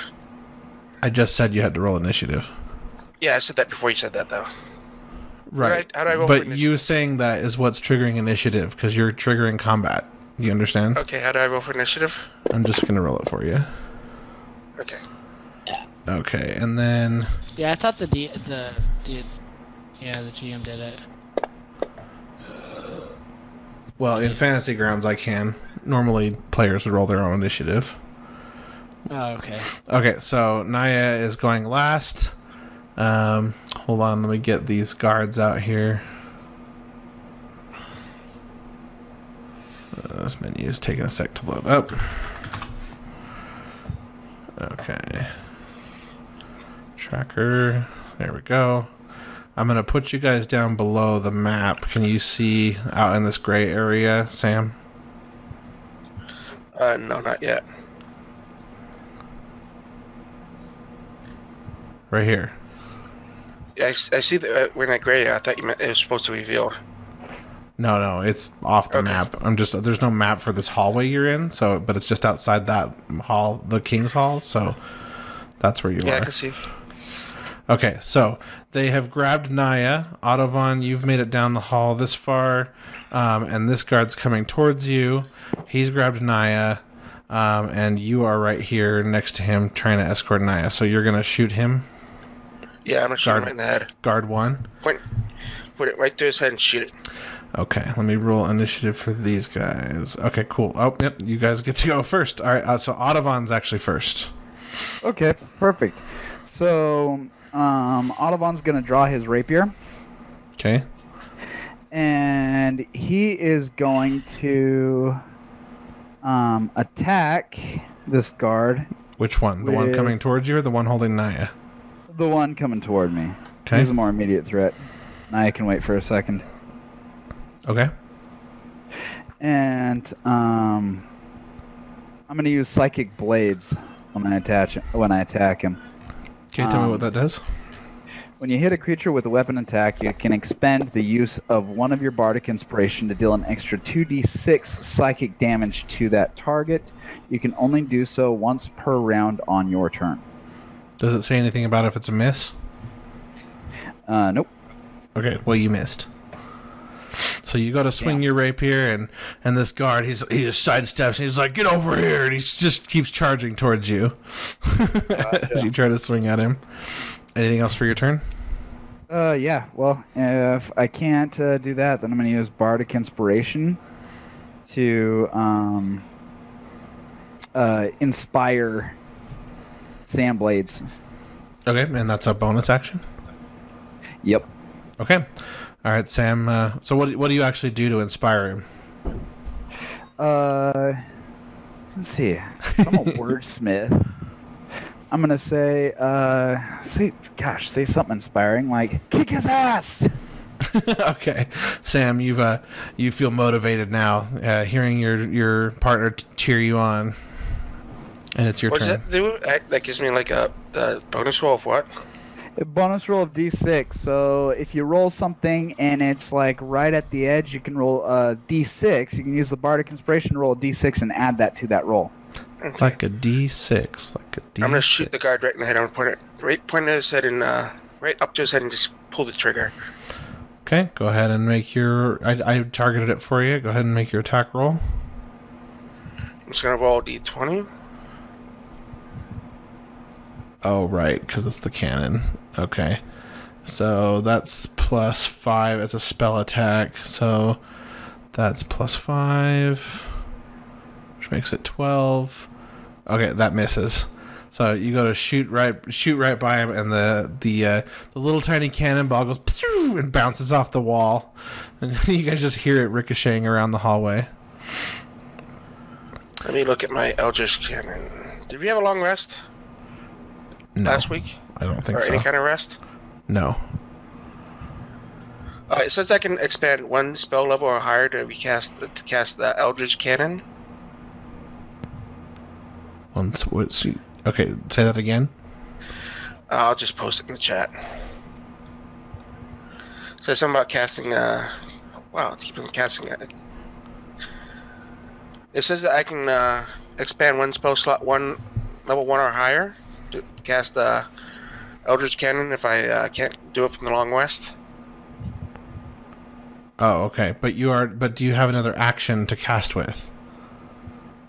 I just said you had to roll initiative.
Yeah, I said that before you said that, though.
Right.
How do I roll for
But
initiative?
you saying that is what's triggering initiative because you're triggering combat. You understand?
Okay, how do I roll for initiative?
I'm just going to roll it for you.
Okay.
Okay, and then
Yeah, I thought the GM did it.
well, in Fantasy Grounds I can. Normally players would roll their own initiative.
Oh, okay.
Okay, so Naya is going last. Hold on, let me get these guards out here. This menu is taking a sec to load up. Okay. Tracker. There we go. I'm going to put you guys down below the map. Can you see out in this gray area, Sam?
No, not yet.
Right here.
Yeah, I see that we're in that gray area. I thought you meant it was supposed to be revealed.
No, it's off the
Okay.
map. There's no map for this hallway you're in, but it's just outside that hall, the King's Hall, so that's where you
Yeah, I
are.
can see.
Okay, so they have grabbed Naya. Ottovan, you've made it down the hall this far, and this guard's coming towards you. He's grabbed Naya, and you are right here next to him trying to escort Naya. So you're going to shoot him,
Yeah, I'm gonna shoot him
Guard.
right in the head.
guard 1.
Put it right through his head and shoot it.
Okay, let me roll initiative for these guys. Okay, cool. Oh, yep, you guys get to go first. All right, so Ottovan's actually first.
Okay, perfect. So, Audubon's going to draw his rapier,
Okay.
and he is going to attack this guard,
Which one? The one
With-
coming towards you or the one holding Naya?
the one coming toward me.
Okay.
He's a more immediate threat. I can wait for a second.
Okay.
And I'm going to use Psychic Blades when I attack him.
Okay, tell me what that does.
When you hit a creature with a weapon attack, you can expend the use of one of your Bardic Inspiration to deal an extra 2d6 psychic damage to that target. You can only do so once per round on your turn.
Does it say anything about if it's a miss?
Nope.
Okay, well, you missed. So you go to swing your rapier, and this guard, he just sidesteps, and he's like, get over here, and he just keeps charging towards you as you try to swing at him. Anything else for your turn?
Yeah, well, if I can't do that, then I'm going to use Bardic Inspiration to inspire Sand Blades.
Okay, and that's a bonus action?
Yep.
Okay. All right, Sam. So what do you actually do to inspire him?
Let's see. I'm a wordsmith. I'm gonna say something inspiring, like kick his ass.
Okay, Sam, you feel motivated now, hearing your partner cheer you on, and it's your
What does
turn.
that do? That gives me like a bonus roll of what?
A bonus roll of d6. So if you roll something and it's like right at the edge, you can roll a d6. You can use the Bardic Inspiration to roll a d6 and add that to that roll.
Okay.
Like a D6, like a D6.
I'm gonna shoot the guard right in the head. I'm gonna point at his head and right up to his head and just pull the trigger.
Okay, go ahead and make your. I targeted it for you. Go ahead and make your attack roll.
I'm just gonna roll a d20.
Oh, right, because it's the cannon. Okay. So that's +5. It's a spell attack. So that's +5, which makes it 12. Okay, that misses. So you go to shoot right by him, and the little tiny cannonball goes pew, and bounces off the wall, and you guys just hear it ricocheting around the hallway.
Let me look at my Eldritch Cannon. Did we have a long rest
No,
last week?
I don't think
Or
so.
any kind of rest?
No.
It says I can expand one spell level or higher to cast the Eldritch Cannon.
Once, Okay, say that again.
I'll just post it in the chat. Says something about casting. Wow, it keeps on casting it. It says that I can expand one spell slot level 1 or higher to cast Eldritch Cannon if I can't do it from the Long Rest.
Oh, okay. But do you have another action to cast with?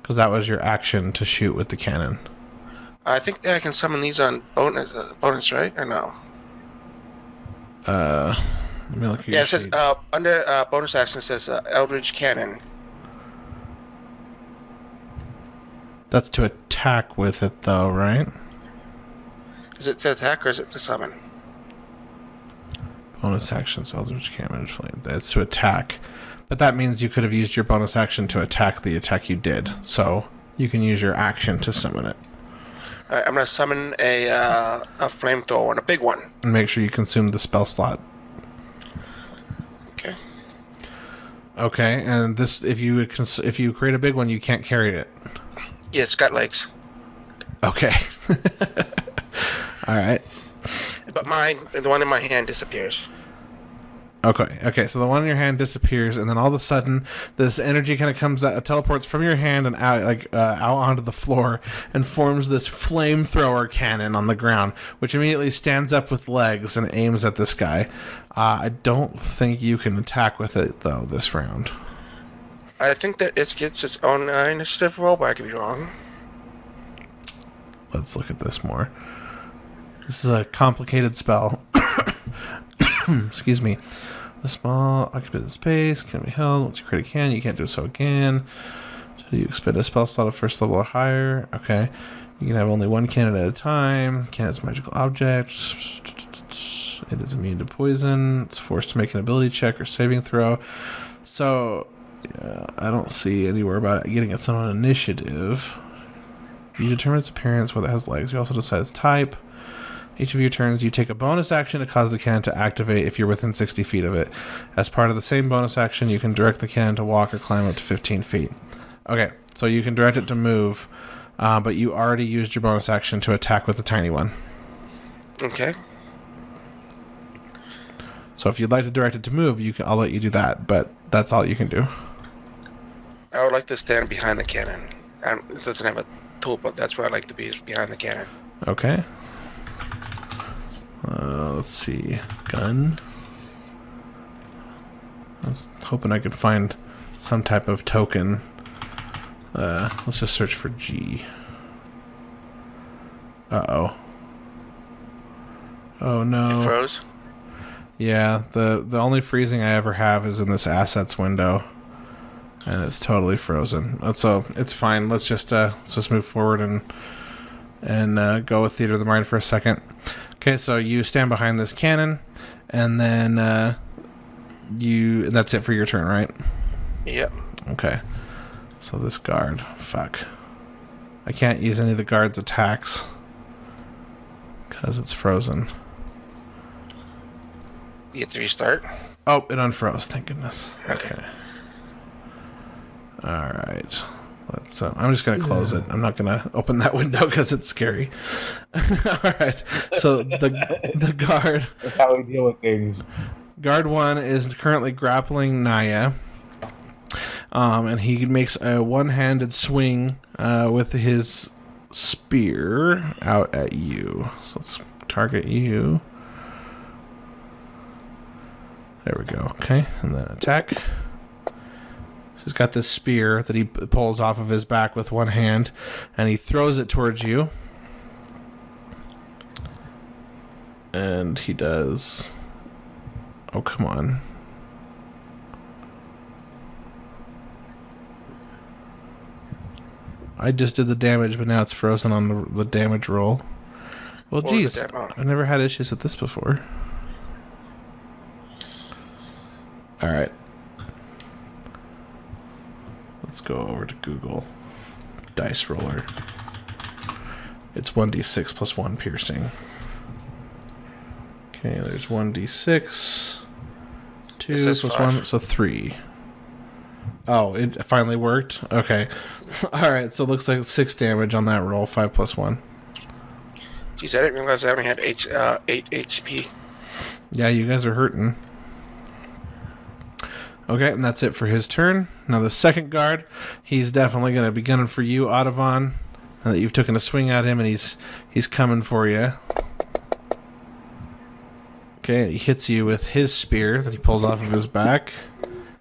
Because that was your action to shoot with the cannon.
I think that I can summon these on bonus, right? Or no?
Let me look at
Yeah,
your
it says
sheet.
under bonus action it says Eldritch Cannon.
That's to attack with it, though, right?
Is it to attack or is it to summon?
Bonus action, Eldritch Cannon, Flame. That's to attack. But that means you could have used your bonus action to attack the attack you did. So you can use your action to summon it.
Alright, I'm going to summon a flamethrower one, a big one.
And make sure you consume the spell slot.
Okay.
Okay, and this if you create a big one, you can't carry it.
Yeah, it's got legs.
Okay. All right.
But the one in my hand disappears.
Okay, so the one in your hand disappears, and then all of a sudden, this energy kind of comes out, teleports from your hand and out, out onto the floor, and forms this flamethrower cannon on the ground, which immediately stands up with legs and aims at this guy. I don't think you can attack with it though this round.
I think that it gets its own initiative roll, but I could be wrong.
Let's look at this more. This is a complicated spell. Excuse me. The small occupied space can be held. Once you create a cannon, you can't do so again. So you expend a spell slot of first level or higher. Okay. You can have only one cannon at a time. Cannon is a magical object. It is immune to poison. It's forced to make an ability check or saving throw. So, yeah, I don't see anywhere about it getting its own initiative. You determine its appearance, whether it has legs. You also decide its type. Each of your turns, you take a bonus action to cause the cannon to activate if you're within 60 feet of it. As part of the same bonus action, you can direct the cannon to walk or climb up to 15 feet. Okay, so you can direct it to move, but you already used your bonus action to attack with the tiny one.
Okay.
So if you'd like to direct it to move, I'll let you do that, but that's all you can do.
I would like to stand behind the cannon. It doesn't have a tool, but that's where I like to be, is behind the cannon.
Okay. Let's see. Gun. I was hoping I could find some type of token. Let's just search for G. Uh-oh. Oh, no.
It froze?
Yeah, the only freezing I ever have is in this assets window. And it's totally frozen. So it's fine. Let's just move forward and go with Theater of the Mind for a second. Okay, so you stand behind this cannon, and then that's it for your turn, right?
Yep.
Okay. So this guard, fuck. I can't use any of the guard's attacks because it's frozen.
You get to restart?
Oh, it unfroze, thank goodness. Okay. Alright. I'm just going to close it. I'm not going to open that window because it's scary. Alright. So the guard...
That's how we deal with things.
Guard 1 is currently grappling Naya. And he makes a one-handed swing with his spear out at you. So let's target you. There we go. Okay. And then attack. He's got this spear that he pulls off of his back with one hand, and he throws it towards you. And he does... Oh, come on. I just did the damage, but now it's frozen on the damage roll. Well,
What was
geez,
the damage?
I've never had issues with this before. Alright. Let's go over to Google. Dice roller. It's 1d6 plus 1 piercing. Okay, there's 1d6. 2
It says
plus
5.
1, so 3. Oh, it finally worked? Okay. Alright, so it looks like 6 damage on that roll, 5 plus 1.
Geez, I didn't realize I only had 8 HP.
Yeah, you guys are hurting. Okay, and that's it for his turn. Now the second guard, he's definitely going to be gunning for you, Audubon. Now that you've taken a swing at him, and he's coming for you. Okay, he hits you with his spear that he pulls off of his back.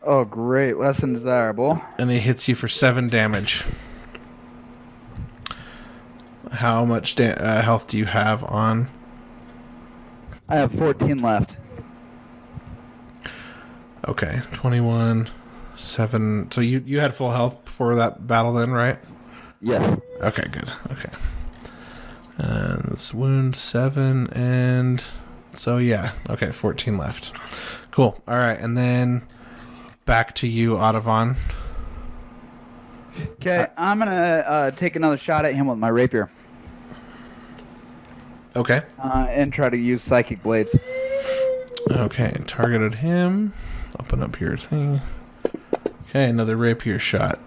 Oh, great. Less than desirable.
And he hits you for 7 damage. How much health do you have on?
I have 14 left.
Okay, 21, 7. So you had full health before that battle then, right?
Yes.
Okay, good. Okay. And this wound 7 and... So yeah, okay, 14 left. Cool. All right, and then back to you, Audubon.
Okay, I'm going to take another shot at him with my rapier.
Okay.
And try to use Psychic Blades.
Okay, targeted him. Open up your thing. Okay, another rapier shot.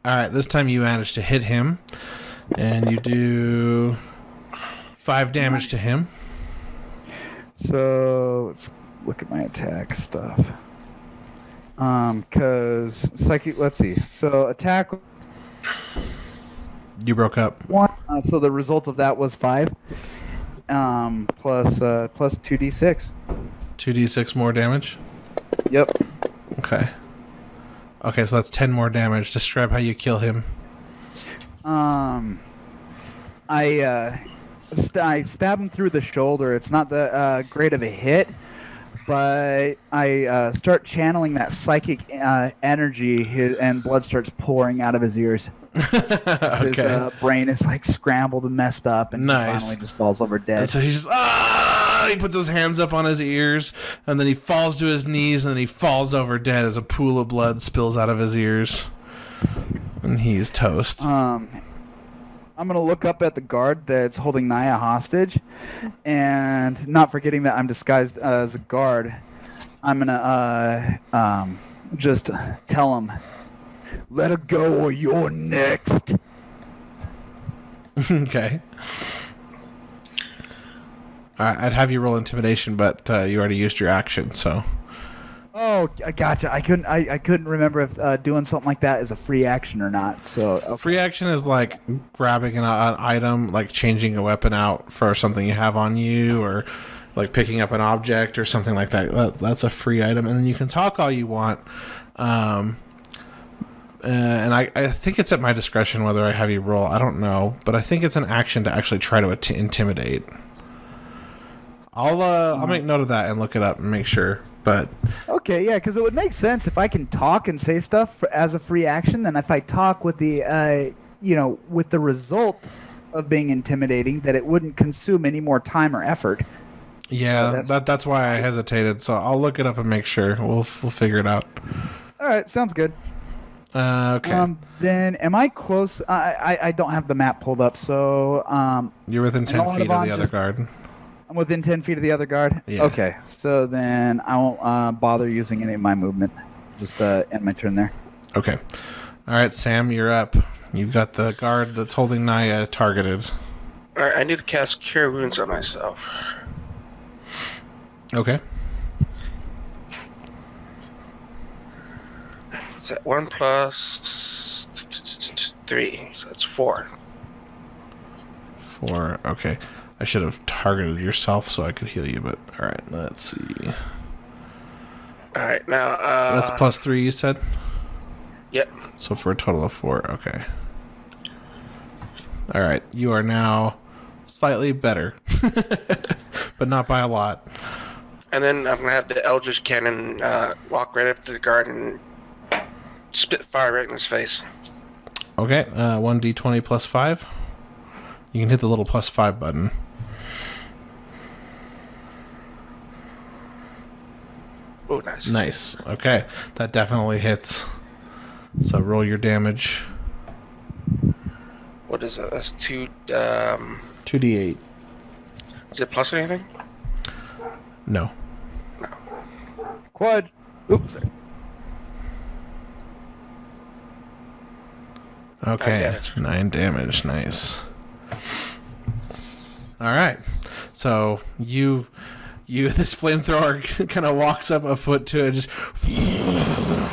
Alright, this time you manage to hit him. And you do 5 damage to him.
So, let's look at my attack stuff. Because Psychic, let's see. So, attack
You broke up.
1. So, the result of that was 5. Plus 2d6.
2d6 more damage?
Yep.
Okay. Okay, so that's 10 more damage. Describe how you kill him.
I stab him through the shoulder. It's not that great of a hit, but I start channeling that psychic energy, and blood starts pouring out of his ears.
Okay.
His brain is like scrambled and messed up, and
Nice.
he finally just falls over dead.
And so he's just, he puts his hands up on his ears, and then he falls to his knees, and then he falls over dead as a pool of blood spills out of his ears. And he's toast.
I'm going to look up at the guard that's holding Naya hostage, and not forgetting that I'm disguised as a guard, I'm going to just tell him, "Let her go or you're next."
Okay. I'd have you roll intimidation, but you already used your action, so...
Oh, I gotcha. I couldn't remember if doing something like that is a free action or not. So okay.
Free action is like grabbing an item, like changing a weapon out for something you have on you, or like picking up an object or something like that. That's a free item, and then you can talk all you want. And I think it's at my discretion whether I have you roll. I don't know, but I think it's an action to actually try to intimidate. I'll make note of that and look it up and make sure. But
okay, yeah, because it would make sense if I can talk and say stuff as a free action. Then if I talk with the with the result of being intimidating, that it wouldn't consume any more time or effort.
Yeah, that's why I hesitated. So I'll look it up and make sure. We'll figure it out.
All right, sounds good.
Okay.
Then am I close? I don't have the map pulled up, so
You're within 10 feet of the other guard.
I'm within 10 feet of the other guard?
Yeah.
Okay, so then I won't bother using any of my movement. Just end my turn there.
Okay. All right, Sam, you're up. You've got the guard that's holding Naya targeted.
All right, I need to cast Cure Wounds on myself.
Okay.
Is that 1 plus 3? So that's 4.
4. Okay. I should have targeted yourself so I could heal you, but all right, let's see.
All right, now...
That's plus 3, you said?
Yep.
So for a total of 4, okay. All right, you are now slightly better, but not by a lot.
And then I'm going to have the Eldritch Cannon walk right up to the guard and spit fire right in his face.
Okay, 1d20 plus 5. You can hit the little plus 5 button.
Oh, nice.
Nice. Okay, that definitely hits. So roll your damage.
What is that? That's 2...
2d8.
Is it plus anything?
No.
No.
Quad. Oops.
Okay,
9 damage.
9 damage. Nice. All right. So this flamethrower kind of walks up a foot to it, just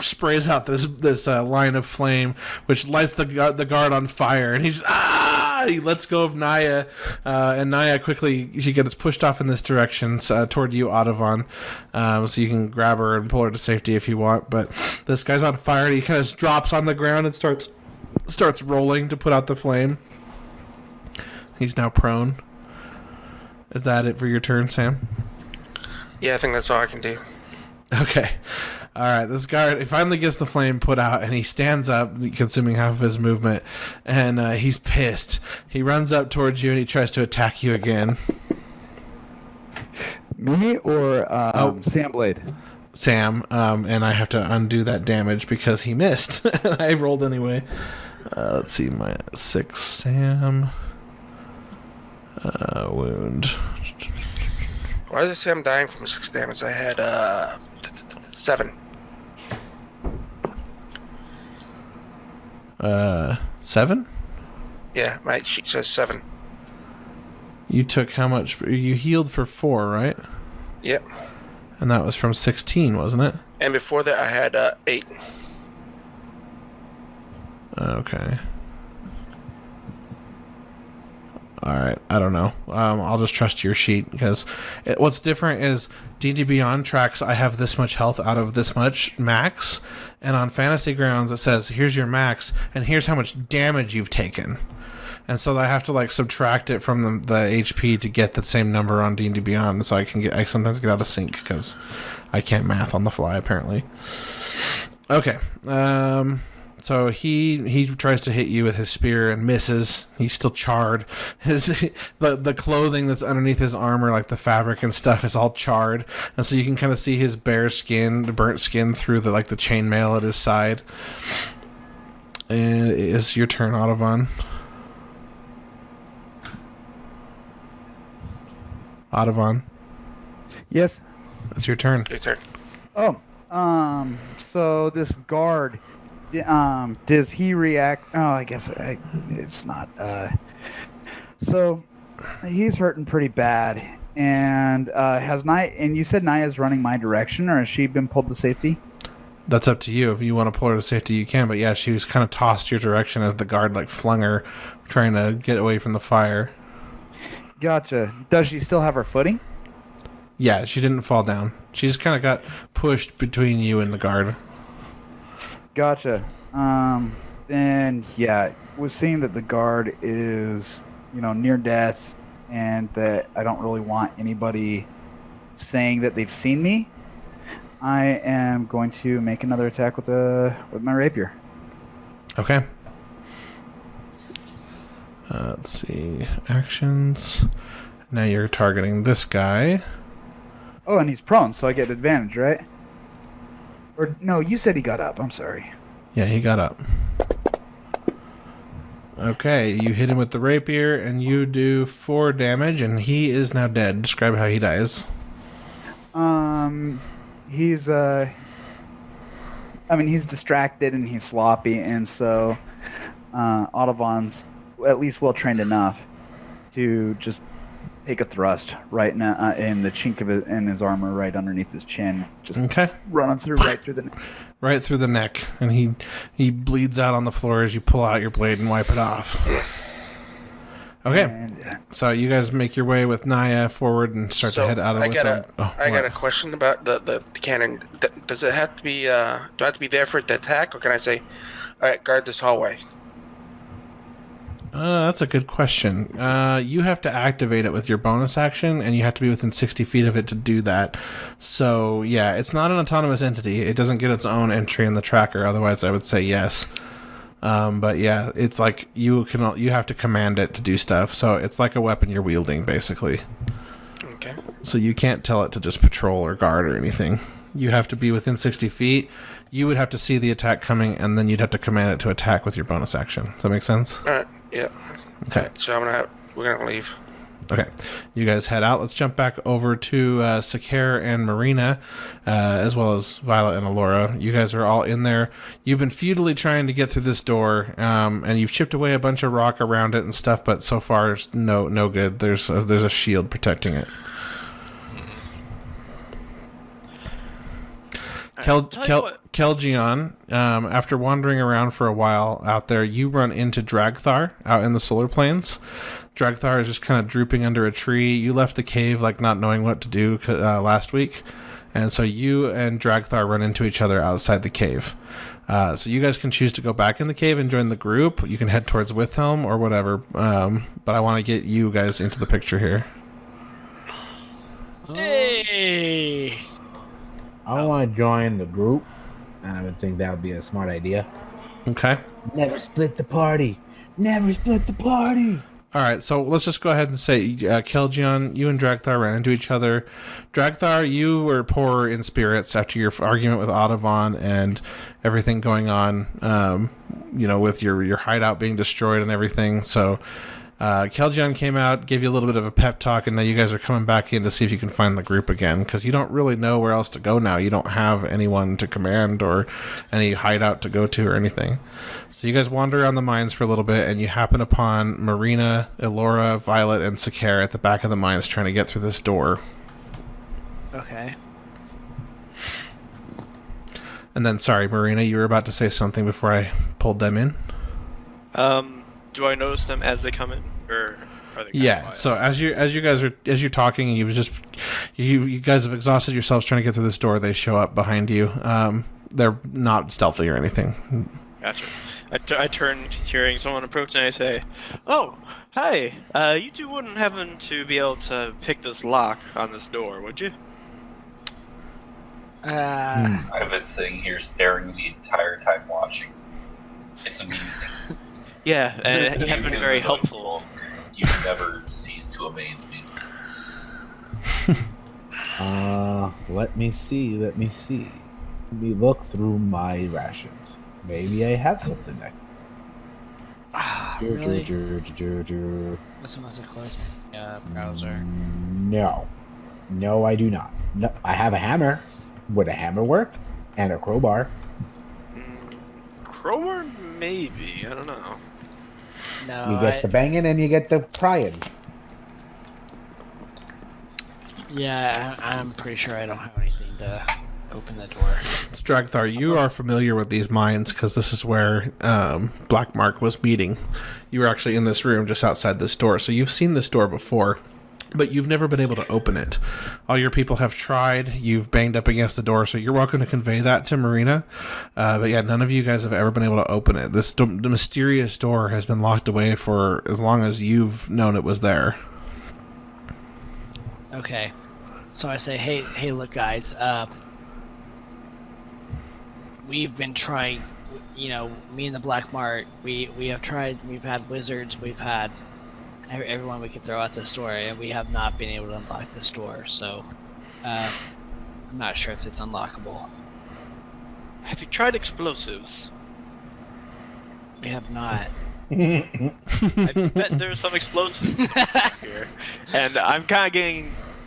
sprays out this line of flame, which lights the guard on fire, and he lets go of Naya, and Naya quickly she gets pushed off in this direction toward you, Audavon, so you can grab her and pull her to safety if you want. But this guy's on fire, and he kind of drops on the ground and starts rolling to put out the flame. He's now prone. Is that it for your turn, Sam?
Yeah, I think that's all I can do.
Okay. All right. This guard, he finally gets the flame put out, and he stands up, consuming half of his movement, and he's pissed. He runs up towards you, and he tries to attack you again.
Me or Sam Blade?
Sam, and I have to undo that damage because he missed. I rolled anyway. Let's see, my 6 Sam. Wound.
Why does it say I'm dying from 6 damage? I had 7.
7?
Yeah, my sheet says 7.
You took how much? You healed for 4, right?
Yep.
And that was from 16, wasn't it?
And before that, I had 8.
Okay. All right, I don't know. I'll just trust your sheet because what's different is D&D Beyond tracks I have this much health out of this much max, and on Fantasy Grounds it says here's your max and here's how much damage you've taken, and so I have to like subtract it from the HP to get the same number on D&D Beyond. So I sometimes get out of sync because I can't math on the fly apparently. Okay. So he tries to hit you with his spear and misses. He's still charred. The clothing that's underneath his armor, like the fabric and stuff, is all charred, and so you can kind of see his bare skin, the burnt skin through the chainmail at his side. And it's your turn, Audavon. Audavon.
Yes.
It's your turn.
Your turn.
Oh, so this guard, does he react? Oh, I guess it's not. So he's hurting pretty bad, and has Naya? And you said Naya's running my direction, or has she been pulled to safety?
That's up to you. If you want to pull her to safety, you can. But yeah, she was kind of tossed your direction as the guard flung her, trying to get away from the fire.
Gotcha. Does she still have her footing?
Yeah, she didn't fall down. She just kind of got pushed between you and the guard.
Gotcha. And yeah, was seeing that the guard is, near death, and that I don't really want anybody saying that they've seen me. I am going to make another attack with my rapier.
Okay. Let's see. Actions. Now you're targeting this guy.
Oh, and he's prone, so I get advantage, right? Or no, you said he got up. I'm sorry.
Yeah, he got up. Okay, you hit him with the rapier, and you do 4 damage, and he is now dead. Describe how he dies.
He's he's distracted and he's sloppy, and so Audavon's at least well trained enough to just take a thrust right now in the chink of his armor, right underneath his chin. Just run him right through the neck.
Right through the neck, and he bleeds out on the floor as you pull out your blade and wipe it off. Okay, so you guys make your way with Naya forward and start to head out of the
I got a question about the cannon. Does it have to be? Do I have to be there for it to attack, or can I say, "All right, guard this hallway"?
That's a good question. You have to activate it with your bonus action, and you have to be within 60 feet of it to do that. So, yeah, it's not an autonomous entity. It doesn't get its own entry in the tracker. Otherwise, I would say yes. But yeah, it's like you have to command it to do stuff. So it's like a weapon you're wielding, basically.
Okay.
So you can't tell it to just patrol or guard or anything. You have to be within 60 feet. You would have to see the attack coming, and then you'd have to command it to attack with your bonus action. Does that make sense?
All right. Yeah.
Okay.
So we're gonna leave.
Okay, you guys head out. Let's jump back over to Sakare and Marina, as well as Violet and Alora. You guys are all in there. You've been futilely trying to get through this door, and you've chipped away a bunch of rock around it and stuff, but so far it's no good. There's a shield protecting it. Kelgion, after wandering around for a while out there, you run into Dragthar out in the solar plains. Dragthar is just kind of drooping under a tree. You left the cave like not knowing what to do last week, and so you and Dragthar run into each other outside the cave. So you guys can choose to go back in the cave and join the group. You can head towards Withhelm or whatever, but I want to get you guys into the picture here.
Hey!
I want to join the group. I would think that would be a smart idea.
Okay.
Never split the party. Never split the party.
All right, so let's just go ahead and say, Kelgion, you and Dragthar ran into each other. Dragthar, you were poor in spirits after your argument with Audavon and everything going on, with your hideout being destroyed and everything. So Kelgion came out, gave you a little bit of a pep talk, and now you guys are coming back in to see if you can find the group again, because you don't really know where else to go now. You don't have anyone to command or any hideout to go to or anything. So you guys wander around the mines for a little bit, and you happen upon Marina, Elora, Violet, and Sakare at the back of the mines trying to get through this door.
Okay.
And then, sorry, Marina, you were about to say something before I pulled them in?
Do I notice them as they come in, or are they?
Yeah. So as you're talking, you guys have exhausted yourselves trying to get through this door. They show up behind you. They're not stealthy or anything.
Gotcha. I turn, hearing someone approach, and I say, "Oh, hi. You two wouldn't happen to be able to pick this lock on this door, would you?"
I've been sitting here staring the entire time watching. It's amazing.
Yeah, and you have been very helpful.
You never cease to amaze me.
Let me see. Let me look through my rations. Maybe I have something there.
Really? Must have closed my browser.
No, I do not. No, I have a hammer. Would a hammer work? And a crowbar.
Crowbar, maybe. I don't know.
No,
You get the banging and you get the prying.
Yeah, I'm pretty sure I don't have anything to open the door.
So Dragthar, you are familiar with these mines because this is where Black Mark was meeting. You were actually in this room just outside this door, so you've seen this door before, but you've never been able to open it. All your people have tried. You've banged up against the door, so you're welcome to convey that to Marina. But yeah, none of you guys have ever been able to open it. The mysterious door has been locked away for as long as you've known it was there.
Okay. So I say, hey, look, guys. We've been trying, me and the Black Mart, we have tried, we've had wizards, we've had everyone we could throw out this door, and we have not been able to unlock this door, so I'm not sure if it's unlockable.
Have you tried explosives?
We have not.
I bet there's some explosives here, and I'm kind of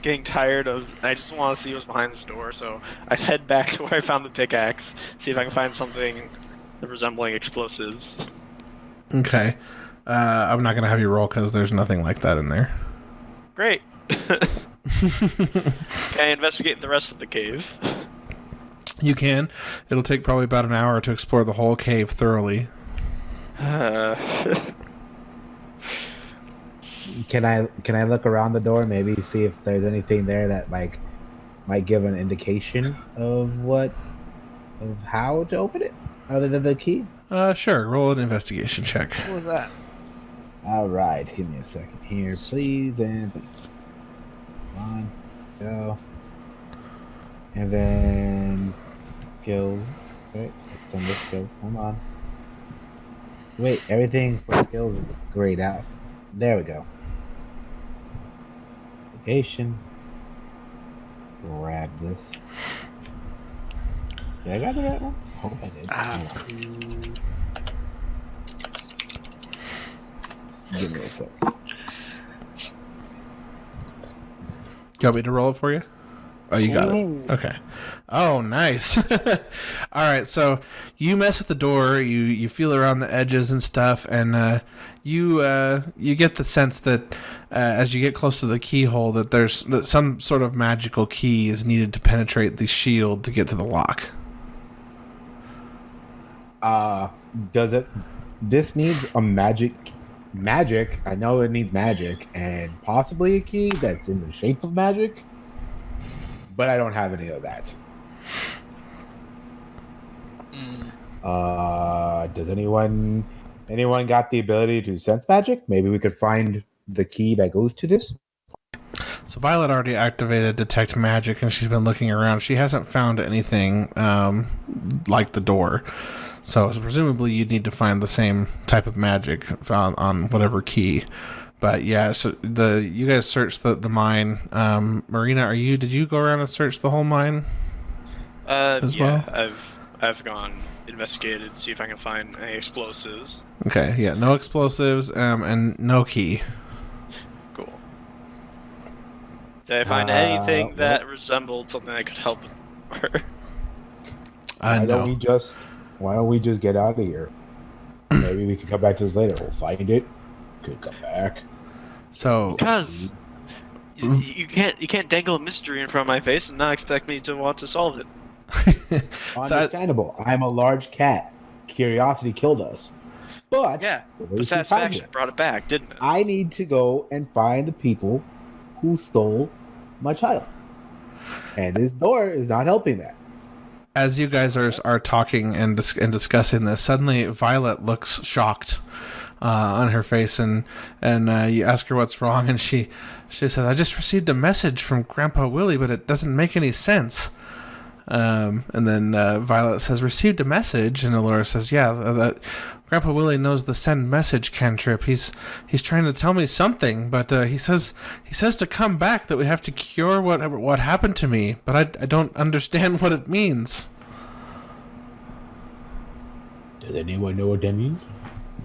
getting tired of. I just want to see what's behind this door, so I head back to where I found the pickaxe, see if I can find something resembling explosives.
Okay. I'm not going to have you roll because there's nothing like that in there.
Great. Can I investigate the rest of the cave?
You can. It'll take probably about an hour to explore the whole cave thoroughly.
Can I look around the door, maybe see if there's anything there that might give an indication of how to open it, other than the key?
Sure. Roll an investigation check.
What was that?
All right, give me a second here, please, and come on, go, and then skills. Wait, it's on the skills. Come on. Wait, everything for skills is grayed out. There we go. Investigation. Grab this. Did I grab the right one? Hope I did. Give me a sec.
You want me to roll it for you? Oh, you got
Ooh.
it. Okay. Oh, nice. All right, so you mess with the door. You feel around the edges and stuff, and you get the sense that as you get close to the keyhole, that some sort of magical key is needed to penetrate the shield to get to the lock.
Does it? This needs a magic. I know it needs magic and possibly a key that's in the shape of magic, but I don't have any of that. Does anyone got the ability to sense magic? Maybe we could find the key that goes to this.
So Violet already activated Detect Magic, and she's been looking around. She hasn't found anything like the door. So presumably you'd need to find the same type of magic on whatever key. But yeah, so you guys searched the mine. Marina, did you go around and search the whole mine?
Well? I've gone investigated, see if I can find any explosives.
Okay, yeah, no explosives, and no key.
Cool. Did I find anything that resembled something that could help with her?
No.
Why don't we just get out of here? Maybe we can come back to this later. We'll find it. Could come back.
So
because you can't dangle a mystery in front of my face and not expect me to want to solve it.
Understandable. I'm a large cat. Curiosity killed us. But
yeah, but satisfaction brought it back, didn't it?
I need to go and find the people who stole my child. And this door is not helping that.
As you guys are talking and discussing this, suddenly Violet looks shocked on her face, and you ask her what's wrong, and she says, "I just received a message from Grandpa Willie, but it doesn't make any sense." And then Violet says, "Received a message," and Allura says, "Yeah, that Grandpa Willie knows the send message cantrip. He's trying to tell me something, but he says to come back, that we have to cure what happened to me, but I don't understand what it means."
Does anyone know what that means?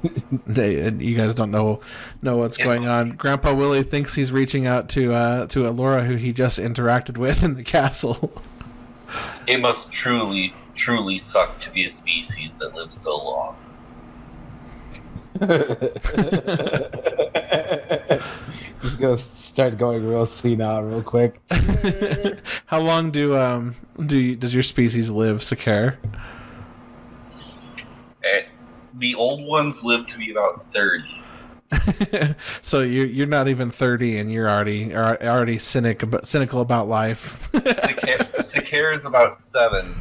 You guys don't know what's going on. Grandpa Willie thinks he's reaching out to Allura, who he just interacted with in the castle.
It must truly, truly suck to be a species that lives so long.
Just gonna start going real senile real quick.
How long does your species live, Sakar?
The old ones live to be about 30.
So you're not even 30, and you're already cynical about life.
Sakar is about 7.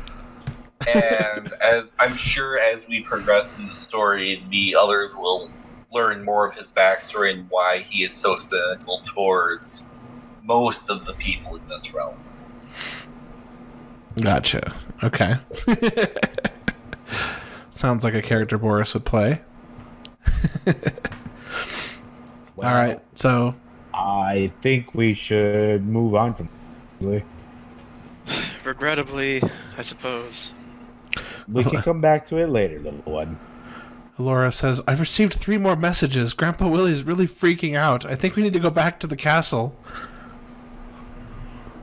And as we progress in the story, the others will learn more of his backstory and why he is so cynical towards most of the people in this realm.
Gotcha. Okay. Sounds like a character Boris would play.
Well,
all right, so
I think we should move on from this.
Regrettably, I suppose.
We can come back to it later, little one.
Laura says, "I've received 3 more messages. Grandpa Willie's really freaking out. I think we need to go back to the castle."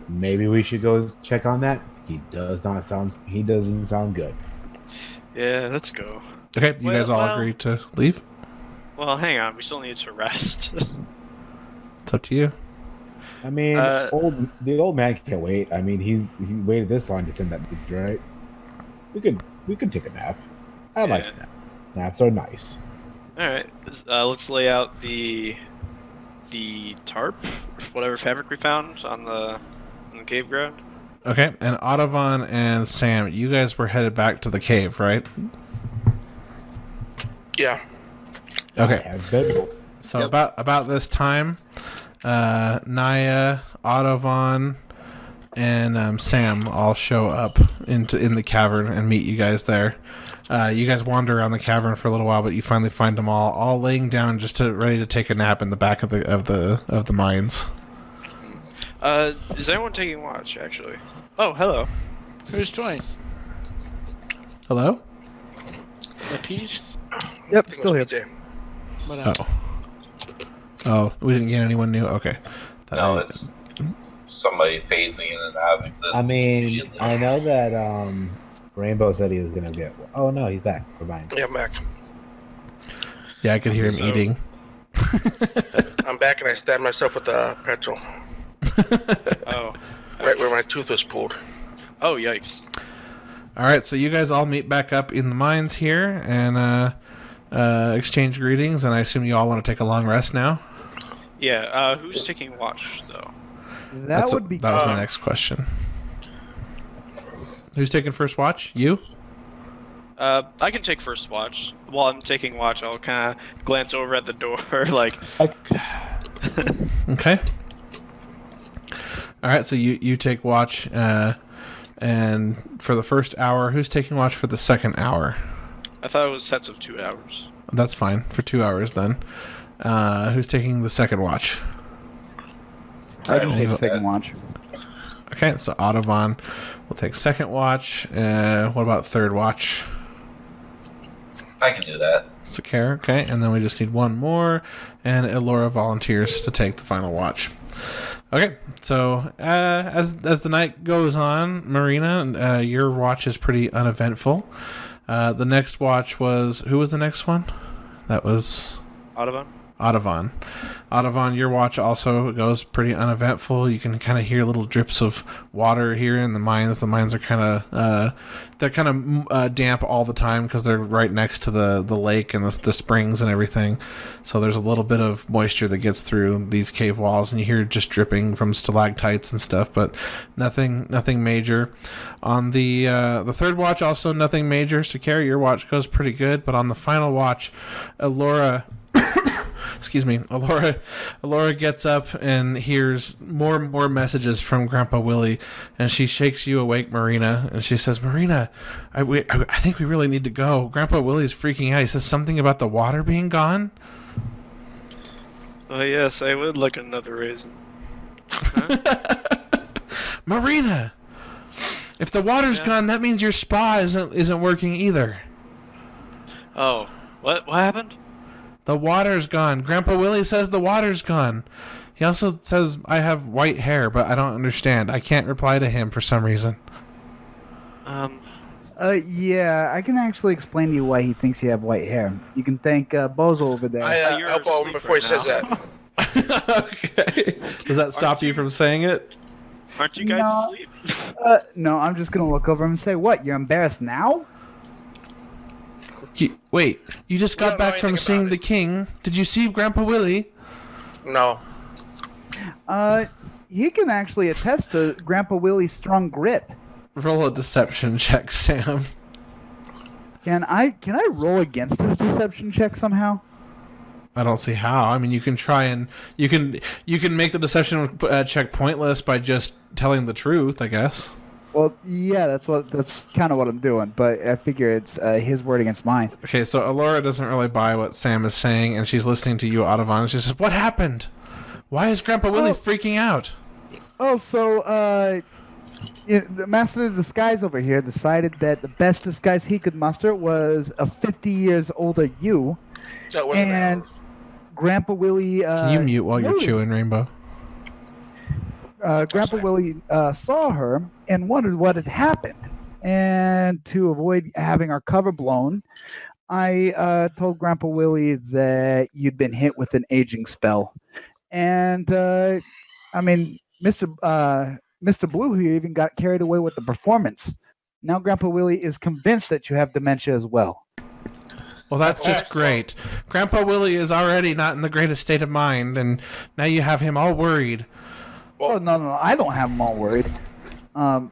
Maybe we should go check on that. He doesn't sound good.
Yeah, let's go.
Okay, you guys all agree to leave?
Well, hang on. We still need to rest.
It's up to you.
I mean, the old man can't wait. I mean, he waited this long to send that message, right? We could take a nap. I like naps. Naps are nice.
All right, let's lay out the tarp, whatever fabric we found on the cave ground.
Okay, and Audavon and Sam, you guys were headed back to the cave, right?
Yeah.
Okay. So
Yep.
about this time, Naya, Audavon, and Sam all show up in the cavern and meet you guys there. You guys wander around the cavern for a little while, but you finally find them all laying down ready to take a nap in the back of the mines.
Is anyone taking watch, actually? Oh, hello.
Who's joined?
Hello?
The Peach?
Yep, still here.
PJ.
What else?
Oh, we didn't get anyone new. Okay.
No, it's somebody phasing in and out of existence.
I mean,
immediately.
I know that Rainbow said he was gonna get. Oh no, he's back. Never mind.
Yeah, I'm back.
Yeah, I could hear him
So-
eating.
I'm back, and I stabbed myself with a petrol
Oh.
right where my tooth was pulled.
Oh, yikes.
All right, so you guys all meet back up in the mines here and exchange greetings, and I assume you all want to take a long rest now.
Yeah, who's taking watch, though?
That would be.
That was my next question. Who's taking first watch? You?
I can take first watch. While I'm taking watch, I'll kind of glance over at the door, like...
Okay. All right, so you take watch, and for the first hour, who's taking watch for the second hour?
I thought it was sets of 2 hours.
That's fine for 2 hours then. Who's taking the second watch?
I can take
Ava-
a second watch.
Okay, so Audubon will take second watch. What about third watch?
I can do that.
Sakara, okay, and then we just need one more, and Elora volunteers to take the final watch. Okay, so as the night goes on, Marina, your watch is pretty uneventful. The next watch was... Who was the next one? That was...
Audubon?
Audubon. Audubon, your watch also goes pretty uneventful. You can kind of hear little drips of water here in the mines. The mines are kind of damp all the time because they're right next to the lake and the springs and everything. So there's a little bit of moisture that gets through these cave walls, and you hear just dripping from stalactites and stuff, but nothing major. On the third watch, also nothing major. Sakara, your watch goes pretty good, but on the final watch, Elora gets up and hears more messages from Grandpa Willie, and she shakes you awake, Marina, and she says, Marina, I think we really need to go. Grandpa Willie's freaking out. He says something about the water being gone.
Oh, yes, I would like another raisin.
Marina, if the water's gone, that means your spa isn't working either.
Oh, what happened?
The water's gone. Grandpa Willie says the water's gone. He also says I have white hair, but I don't understand. I can't reply to him for some reason.
Yeah, I can actually explain to you why he thinks you have white hair. You can thank Bozo over there.
I
You're
elbow him
asleep
before he
right
says
now.
that.
Okay. Does that stop you from saying it?
Aren't you guys
No.
asleep?
No, I'm just gonna look over him and say, "What? You're embarrassed now?"
Wait, you just
We
got
don't know
back from
anything
seeing
about
the
it.
king. Did you see Grandpa Willie?
No.
He can actually attest to Grandpa Willie's strong grip.
Roll a deception check, Sam.
Can I roll against his deception check somehow?
I don't see how. I mean, you can try and you can make the deception check pointless by just telling the truth, I guess.
Well, yeah, that's kind of what I'm doing, but I figure it's his word against mine.
Okay, so Elora doesn't really buy what Sam is saying, and she's listening to you, Audubon, and she says, "What happened? Why is Grandpa Willie freaking out?"
Oh, so the Master of Disguise over here decided that the best disguise he could muster was a 50 years older you,
That wasn't
and Grandpa Willie.
Can you mute while you're
noticed-
chewing, Rainbow?
Grandpa Willie saw her and wondered what had happened. And to avoid having our cover blown, I told Grandpa Willie that you'd been hit with an aging spell. And, I mean, Mr. Blue here even got carried away with the performance. Now Grandpa Willie is convinced that you have dementia as well.
Well, that's just great. Grandpa Willie is already not in the greatest state of mind, and now you have him all worried.
Oh, no, I don't have them all worried. We'll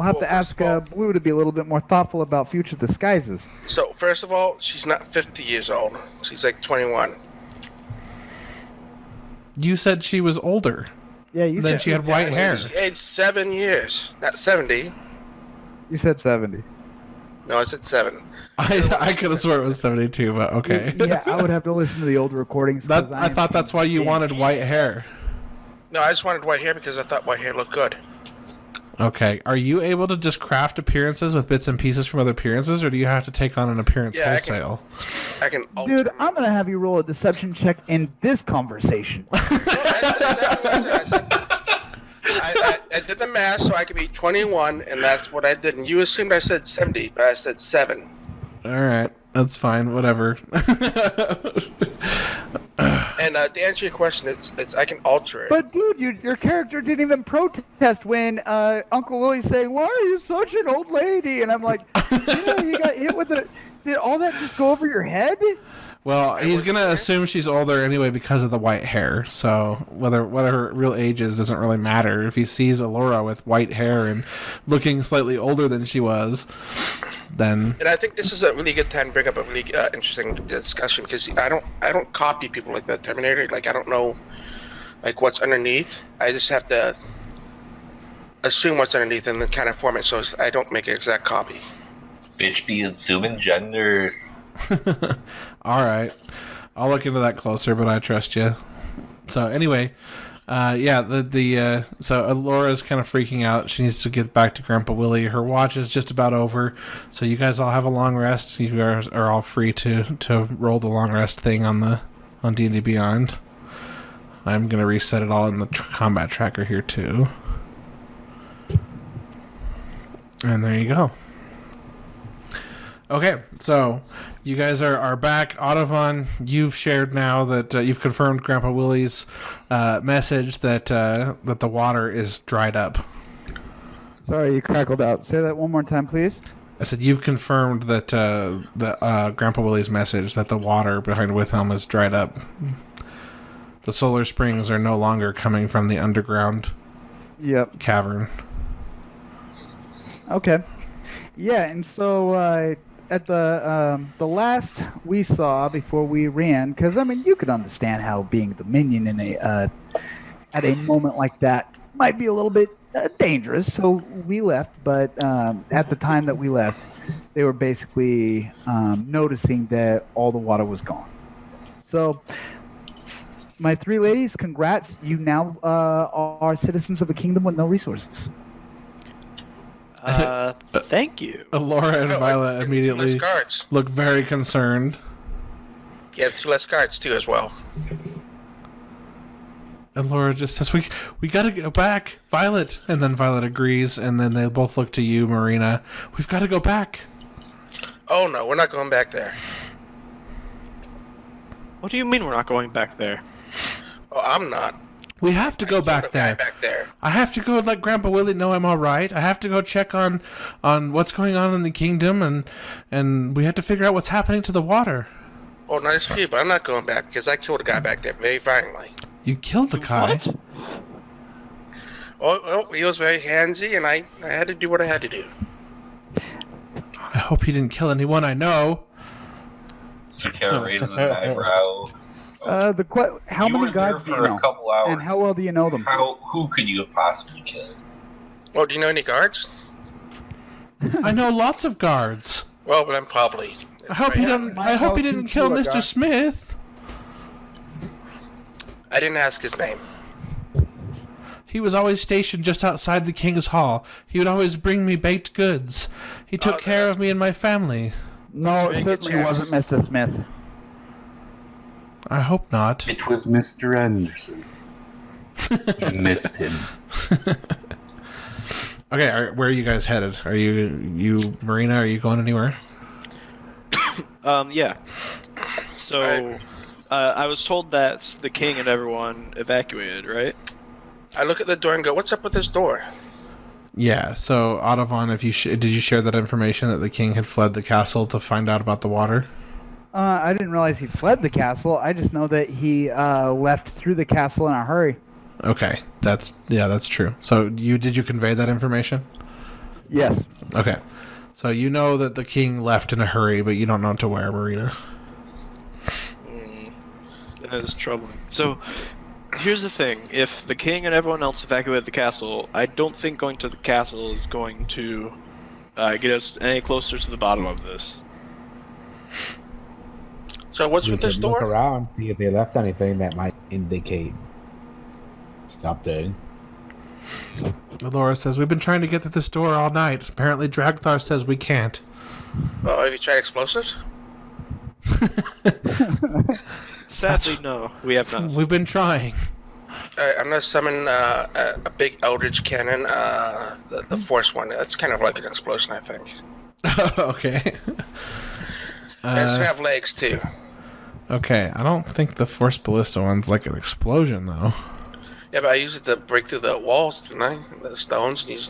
have to ask Blue to be a little bit more thoughtful about future disguises.
So, first of all, she's not 50 years old. She's like 21.
You said she was older.
Yeah, you
Then
said
she had white hair.
She's aged 7 years. Not 70.
You said 70.
No, I said 7.
I could have sworn it was 72, but okay.
Yeah, I would have to listen to the old recordings. 'cause
I thought that's why you wanted white hair.
No, I just wanted white hair because I thought white hair looked good.
Okay. Are you able to just craft appearances with bits and pieces from other appearances, or do you have to take on an appearance
Yeah, I can-
wholesale?
I can alter.
Dude, I'm gonna have you roll a deception check in this conversation.
I I did the math so I could be 21, and that's what I did. And you assumed I said 70, but I said 7.
All right, that's fine. Whatever.
And to answer your question, it's I can alter it.
But dude, your character didn't even protest when Uncle Willie's saying, "Why are you such an old lady?" And I'm like, "Yeah, you got hit with a. Did all that just go over your head?"
Well, he's gonna assume she's older anyway because of the white hair. So whether her real age is doesn't really matter. If he sees Alora with white hair and looking slightly older than she was, then.
And I think this is a really good time to bring up a really interesting discussion because I don't copy people like the Terminator. Like I don't know, like what's underneath. I just have to assume what's underneath and then kind of form it so I don't make an exact copy.
Bitch be assuming genders.
All right, I'll look into that closer, but I trust you. So anyway, yeah, so Laura's kind of freaking out. She needs to get back to Grandpa Willie. Her watch is just about over, so you guys all have a long rest. You are all free to roll the long rest thing on D&D Beyond. I'm gonna reset it all in the combat tracker here too, and there you go. Okay, so you guys are back. Ottovon, you've shared now that you've confirmed Grandpa Willie's message that the water is dried up.
Sorry, you crackled out. Say that one more time, please.
I said you've confirmed that Grandpa Willie's message that the water behind Withelm is dried up. The solar springs are no longer coming from the underground cavern.
Okay. Yeah, and so at the last we saw before we ran, because I mean you could understand how being the minion in at a moment like that might be a little bit dangerous. So we left, but at the time that we left, they were basically noticing that all the water was gone. So my 3 ladies, congrats! You now are citizens of a kingdom with no resources.
Thank you.
Laura and Violet immediately look very concerned.
Yeah, 2 less cards too as well.
And Laura just says, we gotta go back, Violet. And then Violet agrees, and then they both look to you, Marina. We've got to go back.
Oh no, we're not going back there.
What do you mean we're not going back there?
Oh, I'm not.
We have to go back there. I have to go let Grandpa Willie know I'm all right. I have to go check on what's going on in the kingdom, and we have to figure out what's happening to the water.
Oh, nice of you, but I'm not going back because I killed a guy back there very violently.
You killed the guy?
What?
Oh, he was very handsy, and I had to do what I had to do.
I hope he didn't kill anyone I know.
Sakara raises an eyebrow.
How many guards do you know?
A couple hours.
And how well do you know them?
Who could you have possibly killed?
Oh, do you know any guards?
I know lots of guards.
Well, then probably.
I hope he didn't kill Mr. Smith.
I didn't ask his name.
He was always stationed just outside the king's hall. He would always bring me baked goods. He took care of me and my family.
No, it certainly wasn't Mr. Smith.
I hope not.
It was Mr. Anderson. You missed him.
Okay, where are you guys headed? Are you Marina? Are you going anywhere?
Yeah. So, I was told that the king and everyone evacuated, right?
I look at the door and go, "What's up with this door?"
Yeah. So, Ottovon, did you share that information that the king had fled the castle to find out about the water?
I didn't realize he fled the castle. I just know that he left through the castle in a hurry.
Okay, that's true. So did you convey that information?
Yes.
Okay, so you know that the king left in a hurry, but you don't know to where, Marina.
That is troubling. So here's the thing: if the king and everyone else evacuated the castle, I don't think going to the castle is going to get us any closer to the bottom of this.
So what's with this door?
Look around, see if they left anything that might indicate something.
Laura says, we've been trying to get to this door all night. Apparently Dragthar says we can't.
Oh, have you tried explosives?
Sadly, no, we have not.
We've been trying.
I'm gonna summon a big eldritch cannon, the force one. That's kind of like an explosion, I think.
Okay.
It's gonna have legs too.
Okay, I don't think the force ballista one's like an explosion though.
Yeah, but I use it to break through the walls, didn't I? The stones. And use...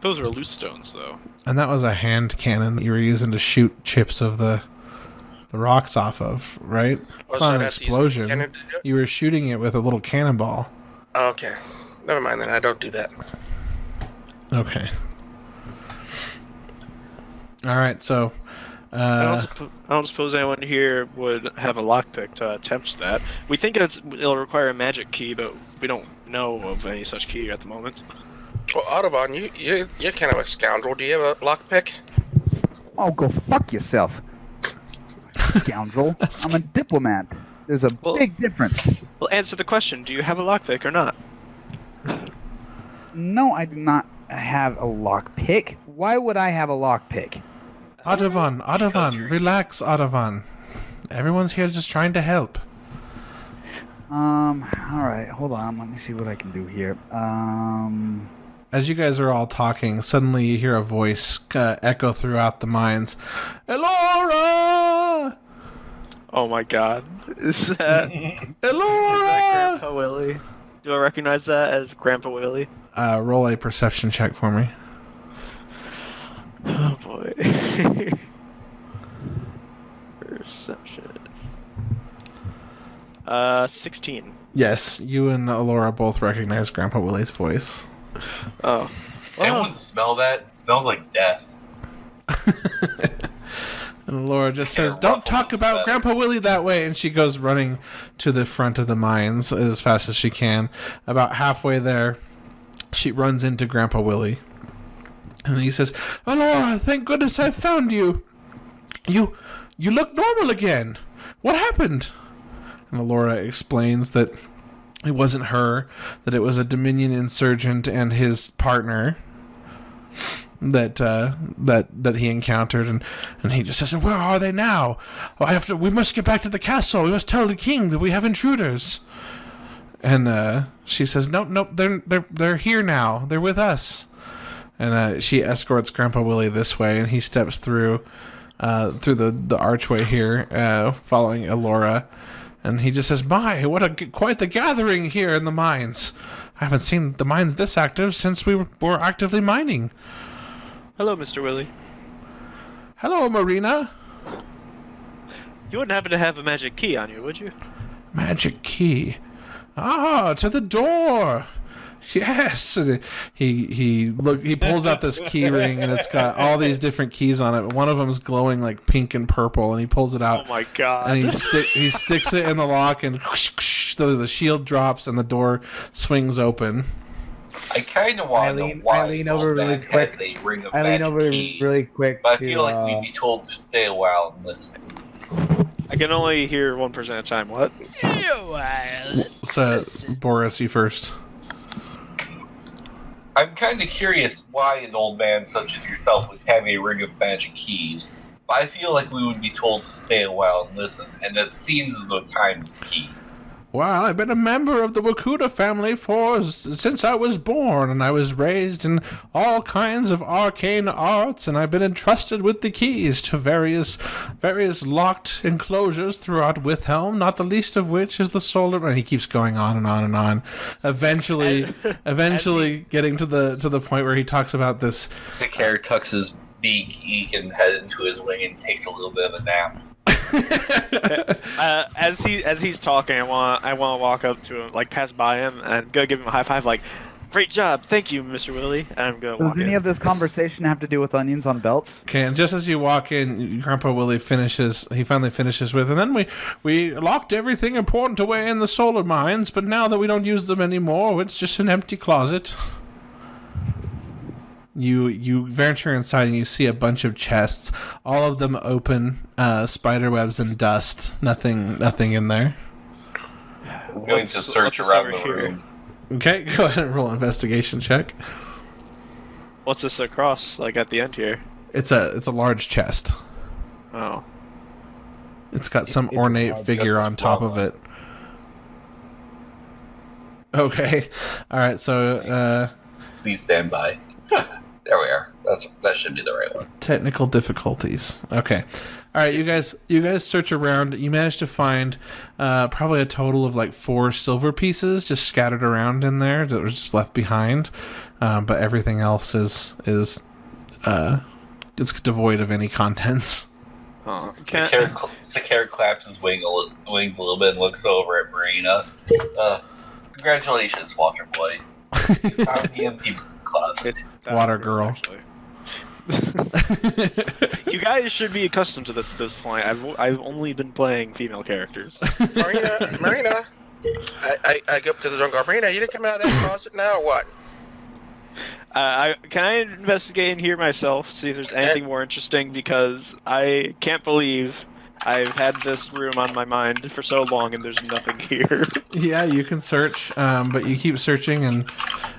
Those are loose stones, though.
And that was a hand cannon that you were using to shoot chips of the rocks off of, right? It's not an explosion. You were shooting it with a little cannonball.
Oh, okay. Never mind then. I don't do that.
Okay. All right, so...
I don't suppose anyone here would have a lockpick to attempt that. We think it'll require a magic key, but we don't know of any such key at the moment.
Well, Audubon, you're kind of a scoundrel. Do you have a lockpick?
Oh, go fuck yourself, scoundrel. I'm a diplomat. There's a big difference.
Well, answer the question. Do you have a lockpick or not?
No, I do not have a lockpick. Why would I have a lockpick?
Audubon, relax, Audubon. Everyone's here just trying to help.
Alright, hold on. Let me see what I can do here.
As you guys are all talking, suddenly you hear a voice echo throughout the mines. Elora!
Oh my god. Is that...
Elora!
Is that Grandpa Willie? Do I recognize that as Grandpa Willie?
Roll a perception check for me.
Oh boy. Perception. 16.
Yes, you and Elora both recognize Grandpa Willie's voice.
Oh.
Anyone smell that? It smells like death.
And Elora just says, "Don't talk about Grandpa Willie that way," and she goes running to the front of the mines as fast as she can. About halfway there, she runs into Grandpa Willie. And he says, "Elora, thank goodness I found you. You look normal again. What happened?" And Elora explains that it wasn't her, that it was a Dominion insurgent and his partner that he encountered, and he just says, "Where are they now? We must get back to the castle. We must tell the king that we have intruders." And she says, "No, they're here now. They're with us." And she escorts Grandpa Willie this way, and he steps through the archway here, following Elora. And he just says, "My, quite the gathering here in the mines. I haven't seen the mines this active since we were actively mining."
Hello, Mr. Willie.
"Hello, Marina."
You wouldn't happen to have a magic key on you, would you?
"Magic key? Ah, to the door. Yes." And he pulls out this key ring, and it's got all these different keys on it. One of them is glowing like pink and purple, and he pulls it out.
Oh my god!
And he sticks it in the lock, and the shield drops, and the door swings open.
I kind of want to know why I lean over really quick. A ring of magic keys,
really quick.
But I feel like we'd be told to stay a while and listen.
I can only hear 1% at a time. What?
So, Boris, you first.
I'm kind of curious why an old man such as yourself would have a ring of magic keys. But I feel like we would be told to stay a while and listen, and it seems as though time is key.
Well, I've been a member of the Wakuda family since I was born, and I was raised in all kinds of arcane arts, and I've been entrusted with the keys to various locked enclosures throughout Withelm, not the least of which is the solar. And he keeps going on and on and on. Eventually getting to the point where he talks about this.
Sakar tucks his beak and head into his wing and takes a little bit of a nap.
As he's talking, I want to walk up to him, like pass by him, and go give him a high five, like, "Great job, thank you, Mr. Willie." And I'm gonna walk in.
Does any of this conversation have to do with onions on belts?
Okay, and just as you walk in, Grandpa Willie finally finishes with, "And then we locked everything important away in the solar mines, but now that we don't use them anymore, it's just an empty closet." You venture inside and you see a bunch of chests, all of them open, spider webs and dust. Nothing in there.
I'm going to search around the room.
Okay, go ahead and roll an investigation check.
What's this across, like at the end here?
It's a large chest.
Oh.
It's got some ornate figure on top of it. Okay. All right. So
Please stand by. There we are. That should be the right one.
technical difficulties. Okay. All right. You guys search around. You manage to find probably a total of like 4 silver pieces just scattered around in there that was just left behind. But everything else is it's devoid of any contents.
Oh,
Sakara claps his wings a little bit and looks over at Marina. Congratulations, Water Boy. You found the empty closet.
Water girl.
Actually. You guys should be accustomed to this at this point. I've only been playing female characters.
Marina. I go up to the door and go, Marina, you didn't come out of that closet now or what?
Can I investigate in here myself, see if there's anything more interesting, because I can't believe I've had this room on my mind for so long and there's nothing here.
Yeah, you can search, but you keep searching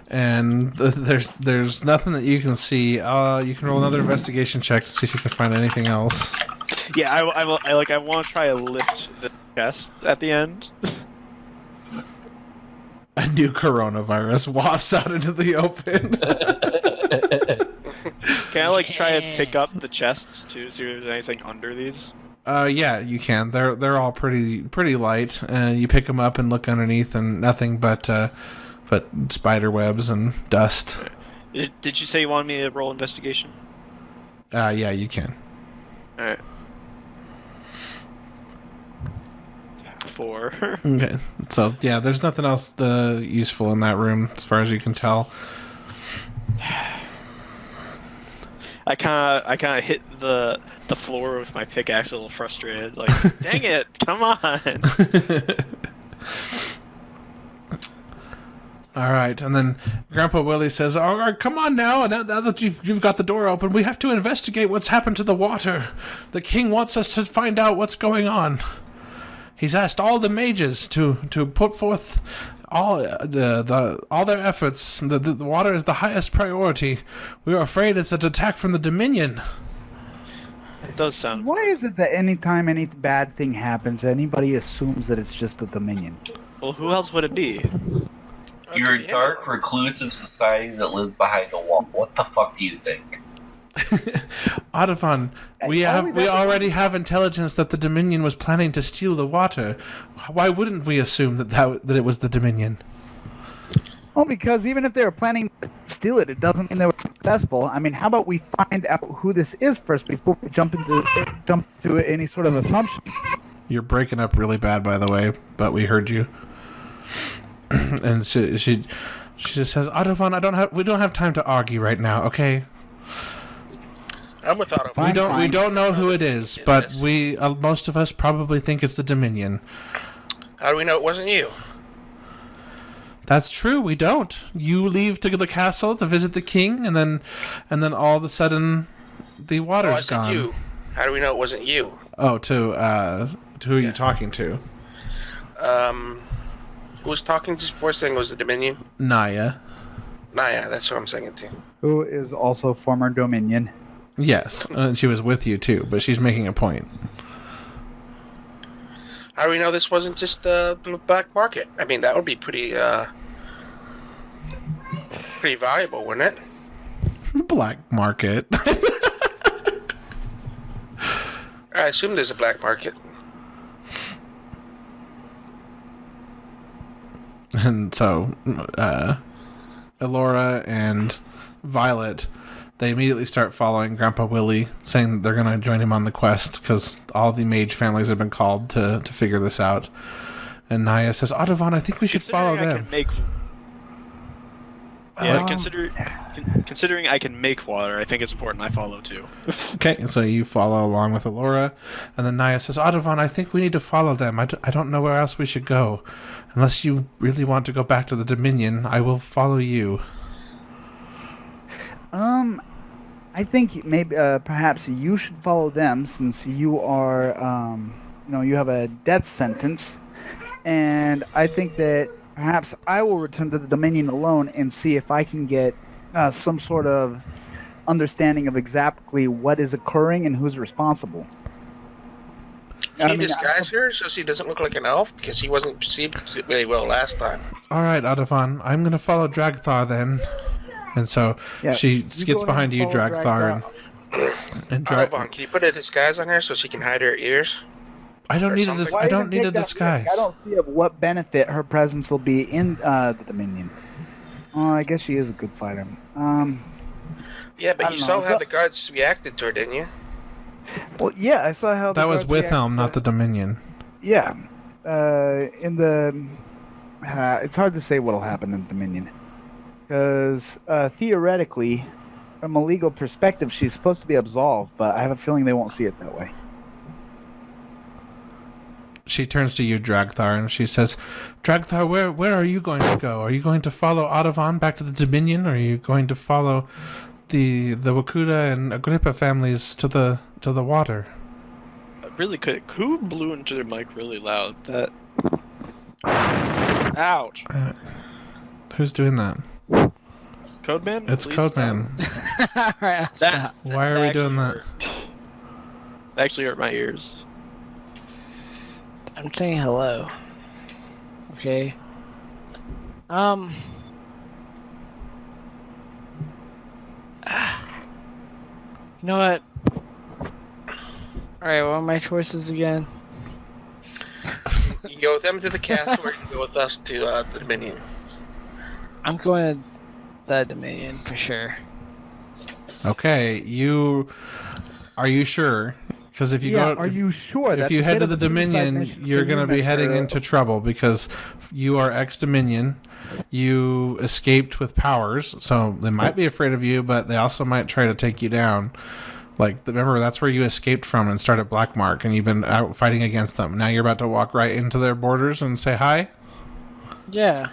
and there's nothing that you can see. You can roll another investigation check to see if you can find anything else.
Yeah, I want to try to lift the chest at the end.
A new coronavirus wafts out into the open.
Can I try to pick up the chests to see if there's anything under these?
Yeah, you can. They're all pretty light, and you pick them up and look underneath, and nothing but spider webs and dust.
Did you say you wanted me to roll investigation?
Yeah, you can.
All right. 4.
Okay. So yeah, there's nothing else useful in that room as far as you can tell.
I kind of hit the floor with my pickaxe a little frustrated. Like, dang it, come on.
All right, and then Grandpa Willie says, "All right, come on now that you've got the door open, we have to investigate what's happened to the water. The king wants us to find out what's going on. He's asked all the mages to put forth all their efforts. The water is the highest priority. We are afraid it's an attack from the Dominion."
It does sound.
Why is it that anytime any bad thing happens, anybody assumes that it's just the Dominion?
Well, who else would it be?
You're a dark, reclusive society that lives behind a wall. What the fuck do you think?
Audavon, we already have intelligence that the Dominion was planning to steal the water. Why wouldn't we assume that it was the Dominion?
Well, because even if they were planning to steal it, it doesn't mean they were successful. I mean, how about we find out who this is first before we jump to any sort of assumption?
You're breaking up really bad, by the way, but we heard you. And she just says, Audavon, we don't have time to argue right now, okay?
I'm with Otto.
We don't know who it is, but most of us probably think it's the Dominion.
How do we know it wasn't you?
That's true. We don't. You leave to the castle to visit the king, and then all of a sudden, the water's gone.
You. How do we know it wasn't you?
Oh, to who are you talking to?
Who was talking just before saying it was the Dominion?
Naya.
Naya, that's who I'm saying it to.
Who is also former Dominion.
Yes, she was with you too, but she's making a point.
How do we know this wasn't just the black market? I mean, that would be pretty valuable, wouldn't it?
Black market.
I assume there's a black market.
And so, Elora and Violet, they immediately start following Grandpa Willie, saying that they're going to join him on the quest because all the mage families have been called to figure this out. And Naya says, Audavon, I think we should follow them.
Considering I can make water, I think it's important I follow too.
Okay, so you follow along with Elora, and then Naya says, Audavon, I think we need to follow them. I don't know where else we should go. Unless you really want to go back to the Dominion, I will follow you.
I think maybe perhaps you should follow them since you are, you have a death sentence, and I think that perhaps I will return to the Dominion alone and see if I can get some sort of understanding of exactly what is occurring and who's responsible.
Can you disguise her so she doesn't look like an elf? Because he wasn't perceived very well last time.
All right, Adavon, I'm going to follow Dragthar then. And so she gets behind you, Dragthar, and
Adavon, can you put a disguise on her so she can hide her ears?
I don't need
Why even take that
disguise.
risk? I don't see of what benefit her presence will be in the Dominion. Oh, I guess she is a good fighter.
Yeah, but you saw how the guards reacted to her, didn't you?
Well, yeah, I saw how
that was Withelm, not the Dominion.
Yeah, it's hard to say what'll happen in the Dominion, because theoretically, from a legal perspective, she's supposed to be absolved, but I have a feeling they won't see it that way.
She turns to you, Dragthar, and she says, Dragthar, where are you going to go? Are you going to follow Adavon back to the Dominion, or are you going to follow the Wakuda and Agrippa families to the water?
Really quick, who blew into their mic really loud? That. Ouch.
Who's doing that?
Codeman?
It's Codeman.
Alright,
Why are we doing that?
That actually hurt my ears.
I'm saying hello. Okay. You know what? Alright, what are my choices again?
You can go with them to the castle, or you can go with us to the Dominion.
I'm going to the Dominion for sure.
Okay, are you sure? Because if you go,
are you sure?
If you head to the Dominion, you're going to be heading into trouble because you are ex-Dominion. You escaped with powers, so they might be afraid of you, but they also might try to take you down. Like, remember, that's where you escaped from and started Blackmark, and you've been out fighting against them. Now you're about to walk right into their borders and say hi?
Yeah.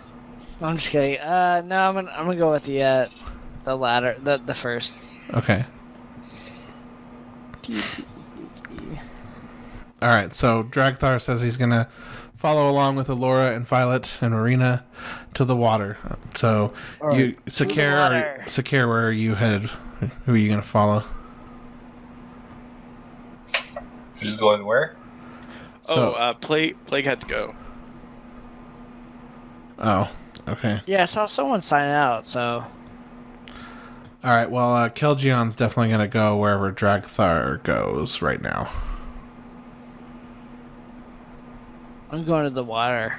I'm just kidding. No, I'm gonna go with the latter, the first.
Okay. All right, so Dragthar says he's going to follow along with Allura and Violet and Marina to the water. So, Sakir, where are you headed? Who are you going to follow?
Who's going where?
Plague had to go.
Oh, okay.
Yeah, I saw someone sign out, so...
Alright, well, Kelgion's definitely going to go wherever Dragthar goes right now.
I'm going to the water.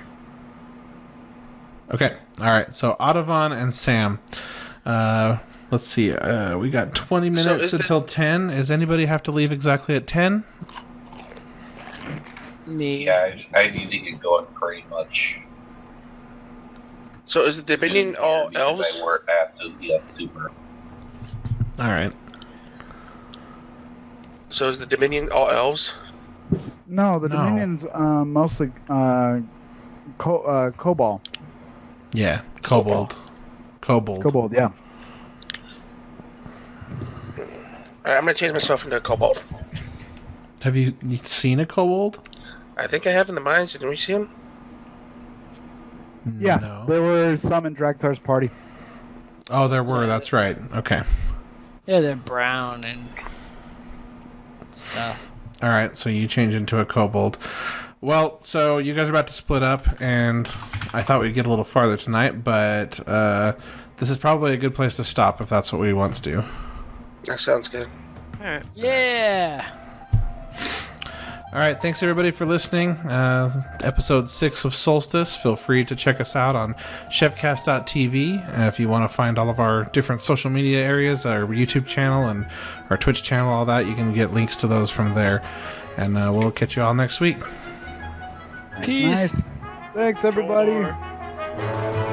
Okay, alright, so Adavon and Sam. Let's see, we got 20 minutes until 10. Does anybody have to leave exactly at 10?
Me.
Yeah, I need to get going pretty much.
So is the Dominion all elves?
I have to be up super.
Alright.
So is the Dominion all elves?
No, the Dominion's mostly Cobalt.
Yeah, Kobold.
Cobalt, yeah.
Alright, I'm going to change myself into a Cobalt.
Have you seen a Kobold?
I think I have in the mines. Didn't we see him?
Yeah,
No.
there were some in Dragthar's party.
Oh, there were. That's right. Okay.
Yeah, they're brown and stuff.
All right, so you change into a kobold. Well, so you guys are about to split up, and I thought we'd get a little farther tonight, but this is probably a good place to stop if that's what we want to do.
That sounds good.
Alright.
Yeah!
All right, thanks everybody for listening. Episode 6 of Solstice. Feel free to check us out on ChevCast.tv. If you want to find all of our different social media areas, our YouTube channel and our Twitch channel, all that, you can get links to those from there. And we'll catch you all next week.
Peace!
Nice. Thanks, everybody.
Sure.